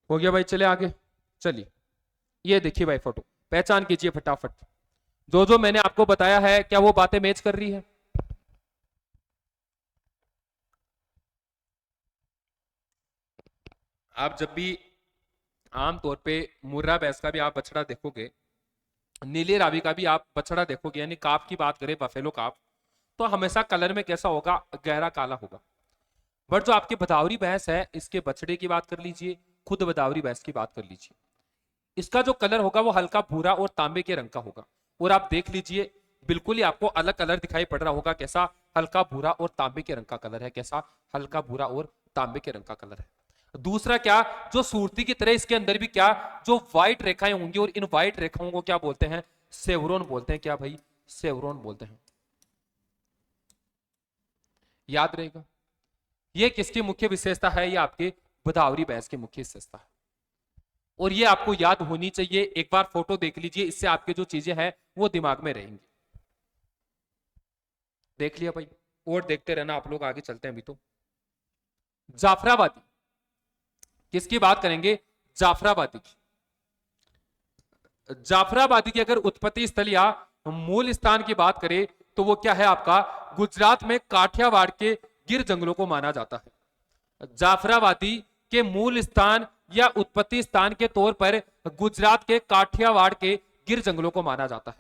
हो गया भाई, चले आगे। चलिए ये देखिए भाई फोटो, पहचान कीजिए फटाफट। जो जो मैंने आपको बताया है क्या वो बातें मैच कर रही है? आप जब भी आमतौर पे मुर्रा भैंस का भी आप बछड़ा देखोगे, नीले रावी का भी आप बछड़ा देखोगे, यानी काफ की बात करें, बफेलो काफ, तो हमेशा कलर में कैसा होगा, गहरा काला होगा। बट जो आपकी बदावरी भैंस है, इसके बछड़े की बात कर लीजिए, खुद बदावरी भैंस की बात कर लीजिए, इसका जो कलर होगा वो हल्का भूरा और तांबे के रंग का होगा। और आप देख लीजिए बिल्कुल ही आपको अलग कलर दिखाई पड़ रहा होगा, कैसा, हल्का भूरा और तांबे के रंग का कलर है। कैसा, हल्का भूरा और तांबे के रंग का कलर है। दूसरा क्या, जो सूरती की तरह इसके अंदर भी क्या, जो व्हाइट रेखाएं होंगी, और इन व्हाइट रेखाओं को क्या बोलते हैं, सेवरोन बोलते हैं। क्या भाई, सेवरोन बोलते हैं। याद रहेगा, ये किसकी मुख्य विशेषता है, ये आपके बदावरी भैंस की मुख्य विशेषता है। और ये आपको याद होनी चाहिए। एक बार फोटो देख लीजिए, इससे आपके जो चीजें हैं वो दिमाग में रहेंगी। देख लिया भाई, और देखते रहना आप लोग, आगे चलते हैं अभी। तो जाफराबादी, किसकी बात करेंगे, जाफराबादी की। जाफराबादी की अगर उत्पत्ति स्थल या मूल स्थान की बात करें तो वो क्या है, आपका गुजरात में काठियावाड़ के गिर जंगलों को माना जाता है। जाफराबादी के मूल स्थान या उत्पत्ति स्थान के तौर पर गुजरात के काठियावाड़ के गिर जंगलों को माना जाता है।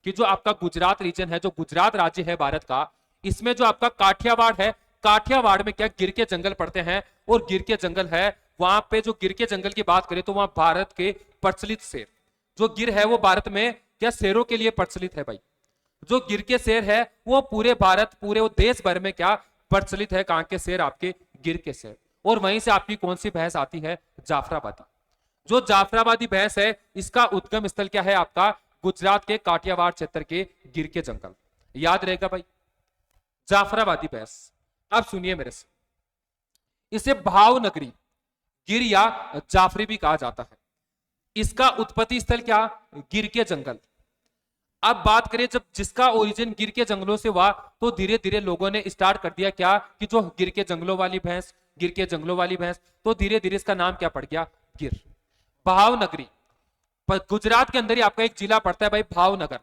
कि जो आपका गुजरात रीजन है, जो गुजरात राज्य है भारत का, इसमें जो आपका काठियावाड़ है, काठियावाड़ में क्या, गिर के जंगल पड़ते हैं। और गिर के जंगल है, वहां पे जो गिर के जंगल की बात करें तो वहां भारत के प्रचलित शेर, जो गिर है वो भारत में क्या, शेरों के लिए प्रचलित है भाई। जो गिर के शेर है वो पूरे भारत, पूरे वो देश भर में क्या प्रचलित है, कहां के शेर, आपके गिर के शेर। और वहीं से आपकी कौन सी भैंस आती है, जाफराबादी। जो जाफराबादी भैंस है, इसका उद्गम स्थल क्या है, आपका गुजरात के काठियावाड़ क्षेत्र के गिर के जंगल। याद रहेगा भाई, जाफराबादी भैंस। अब सुनिए मेरे से, इसे भावनगरी, गिर या जाफरी भी कहा जाता है। इसका उत्पत्ति स्थल क्या? गिर के जंगल। अब बात करें जब जिसका ओरिजिन गिर के जंगलों से हुआ, तो धीरे धीरे लोगों ने स्टार्ट कर दिया क्या कि जो गिर के जंगलों वाली भैंस, गिर के जंगलों वाली भैंस, तो धीरे धीरे इसका नाम क्या पड़ गया? गिर। भावनगरी, गुजरात के अंदर ही आपका एक जिला पड़ता है भाई भावनगर,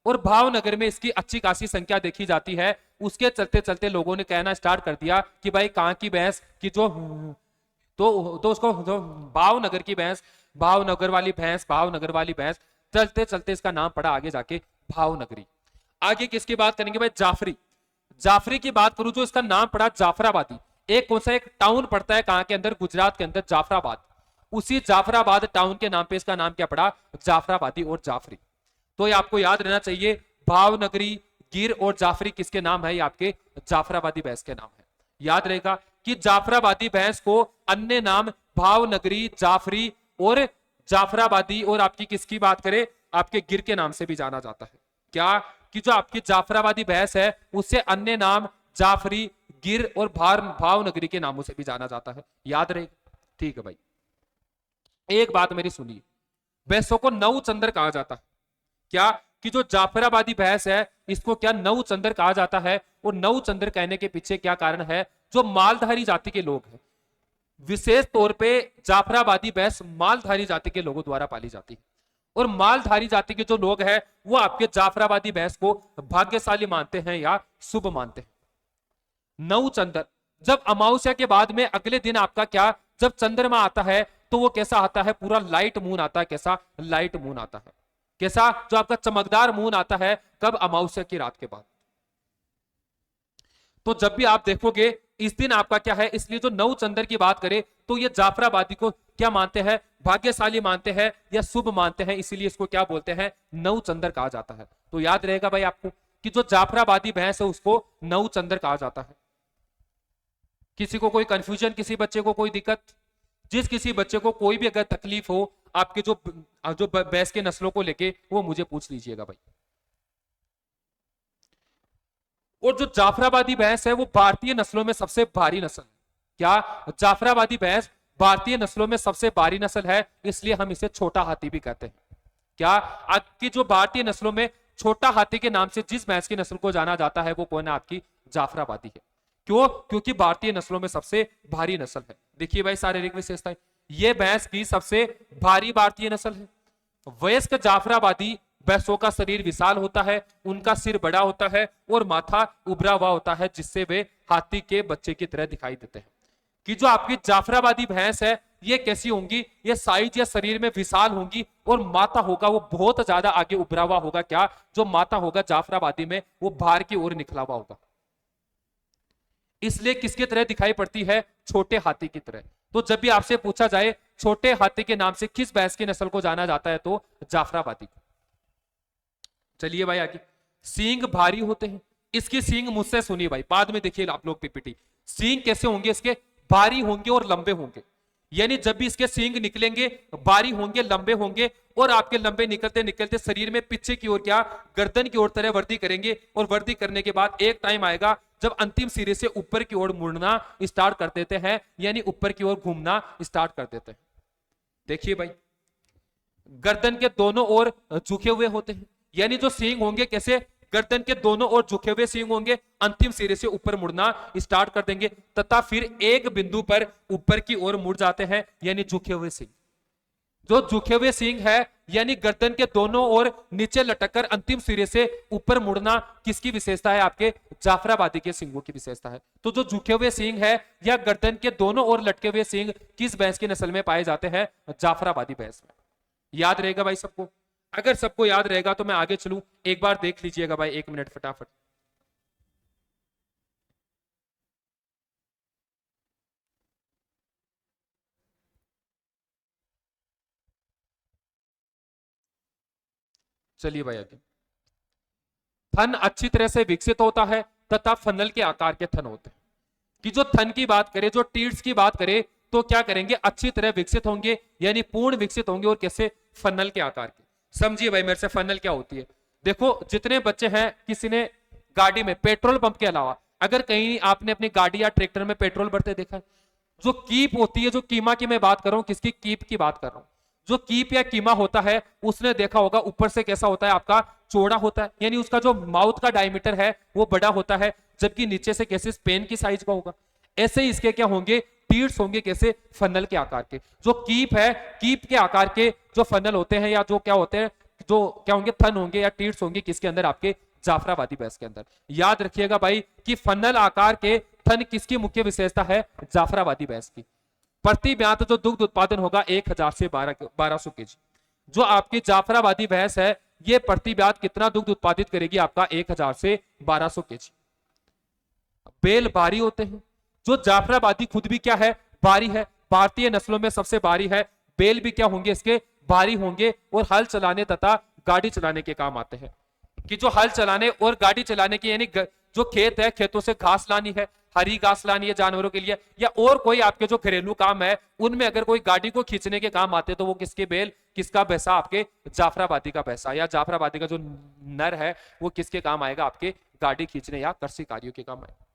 और भावनगर में इसकी अच्छी खासी संख्या देखी जाती है। उसके चलते चलते लोगों ने कहना स्टार्ट कर दिया कि भाई कहां की भैंस की जो तो उसको जो भावनगर की भैंस, भावनगर वाली भैंस, भावनगर वाली भैंस, चलते चलते इसका नाम पड़ा आगे जाके भावनगरी। आगे किसकी बात करेंगे भाई? जाफरी। जाफरी की बात करूं जो इसका नाम पड़ा जाफराबादी। एक कौन सा एक टाउन पड़ता है कहां के अंदर? गुजरात के अंदर, जाफराबाद। उसी जाफराबाद टाउन के नाम पे इसका नाम क्या पड़ा? जाफराबादी और जाफरी। तो ये आपको याद रहना चाहिए, भावनगरी, गिर और जाफरी किसके नाम है? ये आपके जाफराबादी भैंस के नाम है। याद रहेगा कि जाफराबादी भैंस को अन्य नाम भावनगरी, जाफरी और जाफराबादी, और आपकी किसकी बात करें? आपके गिर के नाम से भी जाना जाता है। क्या कि जो आपकी जाफराबादी भैंस है उससे अन्य नाम जाफरी, गिर और भावनगरी के नामों से भी जाना जाता है। याद रहेगा, ठीक है भाई। एक बात मेरी सुनिए, भैंसों को नवचंद्र कहा जाता है। क्या कि जो जाफराबादी भैंस है इसको क्या नवचंद्र कहा जाता है? और नवचंद्र कहने के पीछे क्या कारण है? जो मालधारी जाति के लोग हैं, विशेष तौर पे जाफराबादी भैंस मालधारी जाति के लोगों द्वारा पाली जाती है, और मालधारी जाति के जो लोग हैं वो आपके जाफराबादी भैंस को भाग्यशाली मानते हैं या शुभ मानते हैं। नवचंद्र, जब अमावस्या के बाद में अगले दिन आपका क्या, जब चंद्रमा आता है तो वो कैसा आता है? पूरा लाइट मून आता है। कैसा? लाइट मून आता है। कैसा? जो आपका चमकदार मून आता है कब? अमावस्या की रात के बाद। तो जब भी आप देखोगे इस दिन आपका क्या है, इसलिए जो नवचंद्र की बात करें तो ये जाफराबादी को क्या मानते हैं? भाग्यशाली मानते हैं या शुभ मानते हैं, इसीलिए इसको क्या बोलते हैं? नवचंद्र कहा जाता है। तो याद रहेगा भाई आपको कि जो जाफराबादी भैंस है उसको नवचंद्र कहा जाता है। किसी को कोई कंफ्यूजन, किसी बच्चे को कोई दिक्कत? जिस किसी बच्चे को कोई भी अगर तकलीफ हो आपके जो जो भैंस के नस्लों को लेके, वो मुझे पूछ लीजिएगा भाई। और जो जाफराबादी भैंस है वो भारतीय नस्लों में सबसे भारी नस्ल है। क्या? जाफराबादी भैंस भारतीय नस्लों में सबसे भारी नस्ल है, इसलिए हम इसे छोटा हाथी भी कहते हैं। क्या? आपकी जो भारतीय नस्लों में छोटा हाथी के नाम से जिस भैंस की नस्ल को जाना जाता है वो कौन है? आपकी जाफराबादी है। क्यों? क्योंकि भारतीय नस्लों में सबसे भारी नस्ल है। देखिए भाई शारीरिक विशेषताएं, ये भैंस की सबसे भारी भारतीय नस्ल है। वयस्क जाफराबादी भैंसों का शरीर विशाल होता है, उनका सिर बड़ा होता है और माथा उभरा हुआ होता है, जिससे वे हाथी के बच्चे की तरह दिखाई देते हैं। कि जो आपकी जाफराबादी भैंस है ये कैसी होंगी? ये साइज या शरीर में विशाल होंगी, और माथा होगा वो बहुत ज्यादा आगे उभरा हुआ होगा। क्या? जो माथा होगा जाफराबादी में वो बाहर की ओर निकला हुआ होगा, इसलिए किसकी तरह दिखाई पड़ती है? छोटे हाथी की तरह। तो जब भी आपसे पूछा जाए छोटे हाथी के नाम से किस भैंस की नस्ल को जाना जाता है, तो जाफराबादी। चलिए भाई आगे। सींग भारी होते हैं। इसकी सींग मुझसे सुनिए भाई, बाद में देखिए आप लोग पीपीटी। सींग कैसे होंगे इसके? भारी होंगे और लंबे होंगे। यानी जब भी इसके सींग निकलेंगे भारी होंगे, लंबे होंगे, और आपके लंबे निकलते निकलते शरीर में पीछे की ओर क्या, गर्दन की ओर तरह वृद्धि करेंगे, और वृद्धि करने के बाद एक टाइम आएगा जब अंतिम सिरे से ऊपर की ओर मुड़ना स्टार्ट कर देते हैं, यानी ऊपर की ओर घूमना स्टार्ट कर देते हैं। देखिए भाई, गर्दन के दोनों ओर झुके हुए होते हैं, यानी जो सींग होंगे कैसे, गर्दन के दोनों ओर झुके हुए सींग होंगे, अंतिम सिरे से ऊपर मुड़ना स्टार्ट कर देंगे, तथा फिर एक बिंदु पर ऊपर की ओर मुड़ जाते हैं, यानी झुके हुए सींग। जो झुके हुए सींग है यानी गर्दन के दोनों ओर नीचे लटककर अंतिम सिरे से ऊपर मुड़ना किसकी विशेषता है? आपके जाफराबादी के सींगों की विशेषता है। तो जो झुके हुए सींग है या गर्दन के दोनों ओर लटके हुए सींग किस भैंस की नस्ल में पाए जाते हैं? जाफराबादी भैंस में। याद रहेगा भाई सबको? अगर सबको याद रहेगा तो मैं आगे चलूं, एक बार देख लीजिएगा भाई, 1 मिनट फटाफट। चलिए भाई आगे। थन अच्छी तरह से विकसित होता है तथा फनल के आकार के थन होते हैं। कि जो थन की बात करें, जो टीड्स की बात करें, तो क्या करेंगे? अच्छी तरह विकसित होंगे, यानी पूर्ण विकसित होंगे, और कैसे? फनल के आकार के। समझिए भाई मेरे से, फनल क्या होती है? देखो, जितने बच्चे हैं, किसी ने गाड़ी में पेट्रोल पंप के अलावा अगर कहीं आपने अपनी गाड़ी या ट्रैक्टर में पेट्रोल भरते देखा है, जो कीप होती है, जो कीमा की मैं बात कर रहा हूं, किसकी? कीप की बात कर रहा हूं। जो कीप या कीमा होता है उसने देखा होगा ऊपर से कैसा होता है आपका, चौड़ा होता है, यानी उसका जो माउथ का डायमीटर है वो बड़ा होता है, जबकि नीचे से कैसे पेन की साइज का होगा। ऐसे ही इसके क्या होंगे, टीर्स होंगे, कैसे? फनल के आकार के। जो कीप है, कीप के आकार के जो फनल होते हैं या जो क्या होते हैं, जो क्या होंगे, थन होंगे या टीर्स होंगे, किसके अंदर? आपके जाफराबादी भैंस के अंदर। याद रखिएगा भाई कि फनल आकार के थन किसकी मुख्य विशेषता है? जाफराबादी भैंस की। प्रति ब्यात जो दुग्ध उत्पादन होगा 1000 से 1200 केजी। जो आपकी जाफराबादी भैंस है ये प्रति ब्यात कितना दुग्ध उत्पादित करेगी? आपका 1000 से 1200 केजी। बेल बारी होते हैं। जो जाफराबादी खुद भी क्या है? बारी है। भारतीय नस्लों में सबसे बारी है। बेल भी क्या होंगे? इसके बारी होंगे और हल चलाने तथा गाड़ी चलाने के काम आते हैं। कि जो हल चलाने और गाड़ी चलाने की, यानी जो खेत है, खेतों से घास लानी है, हरी घास लानी है जानवरों के लिए, या और कोई आपके जो घरेलू काम है, उनमें अगर कोई गाड़ी को खींचने के काम आते तो वो किसके बेल, किसका भैंसा? आपके जाफराबादी का भैंसा या जाफराबादी का जो नर है वो किसके काम आएगा? आपके गाड़ी खींचने या कृषि कार्यों के काम आएगा।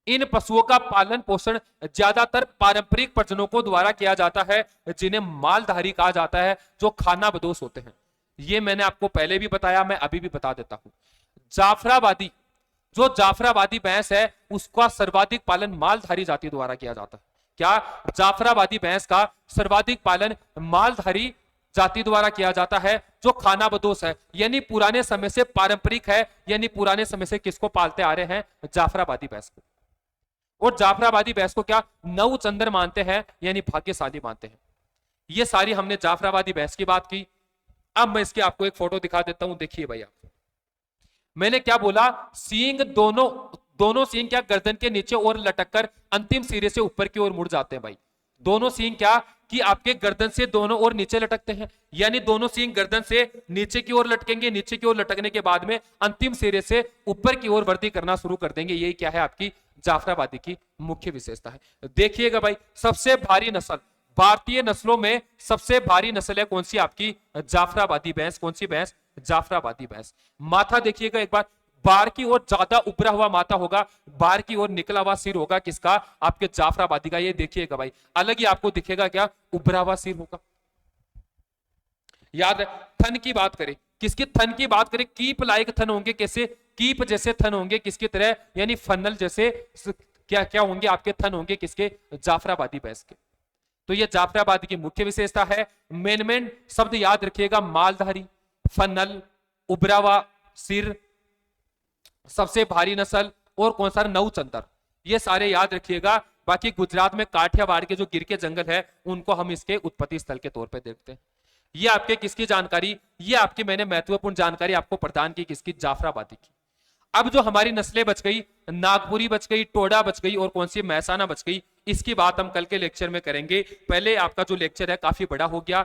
इन पशुओं का पालन पोषण ज्यादातर पारंपरिक प्रजनकों द्वारा किया जाता है, जिन्हें मालधारी कहा जाता है, जो खानाबदोश होते हैं। ये मैंने आपको पहले भी बताया, मैं अभी भी बता देता हूं। जाफराबादी, जो जाफराबादी भैंस है उसका सर्वाधिक पालन मालधारी जाति द्वारा किया जाता है। क्या? जाफराबादी भैंस का सर्वाधिक पालन मालधारी जाति द्वारा किया जाता है, जो खानाबदोश है, यानी पुराने समय से पारंपरिक है, यानी पुराने समय से किसको पालते आ रहे हैं? जाफराबादी भैंस को। और जाफराबादी भैंस को क्या? नवचंद्र मानते हैं, यानी भाग्यशाली मानते हैं। ये सारी हमने जाफराबादी भैंस की बात की। अब मैं इसकी आपको एक फोटो दिखा देता हूं, देखिए भैया। मैंने क्या बोला? सींग दोनों सींग क्या गर्दन के नीचे और लटककर अंतिम सिरे से ऊपर की ओर मुड़ जाते हैं भाई। दोनों सींग क्या कि आपके गर्दन से दोनों ओर नीचे लटकते हैं, यानी दोनों सींग गर्दन से नीचे की ओर लटकेंगे, नीचे की ओर लटकने के बाद में अंतिम सिरे से ऊपर की ओर वृद्धि करना शुरू कर देंगे। यही क्या है? आपकी जाफराबादी की मुख्य विशेषता है। देखिएगा भाई, सबसे भारी नस्ल, भारतीय नस्लों में सबसे भारी नस्ल है कौन सी? आपकी जाफराबादी भैंस। कौन सी भैंस? जाफराबादी भैंस। माथा देखिएगा एक बार, बाहर की ओर ज्यादा उभरा हुआ माथा होगा, बाहर की ओर निकला हुआ सिर होगा, किसका? आपके जाफराबादी का। ये देखिएगा भाई, अलग ही आपको दिखेगा क्या? उभरा हुआ सिर होगा। याद है। थन की बात करें, किसकी थन की बात करें? कीप लाइक थन होंगे, कैसे? कीप जैसे थन होंगे, किसकी तरह? यानी फनल जैसे क्या क्या होंगे? आपके थन होंगे, किसके? जाफराबादी भैंस के। तो ये जाफराबादी की मुख्य विशेषता है। मेन शब्द याद रखिएगा, मालधारी, फनल, उभरावा सिर, सबसे भारी नस्ल, और कौन सा? नवचंद्र। ये सारे याद रखिएगा। बाकी गुजरात में काठियावाड़ के जो गिर के जंगल है उनको हम इसके उत्पत्ति स्थल के तौर पे देखते हैं। ये आपके किसकी जानकारी? ये आपकी मैंने महत्वपूर्ण जानकारी आपको प्रदान की, किसकी? जाफराबादी की। अब जो हमारी नस्लें बच गई, नागपुरी बच गई, टोडा बच गई, और कौन सी? महसाना बच गई। इसकी बात हम कल के लेक्चर में करेंगे। पहले आपका जो लेक्चर है काफी बड़ा हो गया,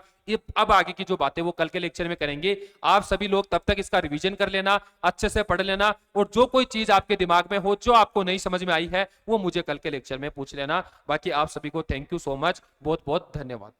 अब आगे की जो बातें वो कल के लेक्चर में करेंगे। आप सभी लोग तब तक इसका रिवीजन कर लेना, अच्छे से पढ़ लेना, और जो कोई चीज आपके दिमाग में हो, जो आपको नहीं समझ में आई है, वो मुझे कल के लेक्चर में पूछ लेना। बाकी आप सभी को थैंक यू सो मच, बहुत बहुत धन्यवाद।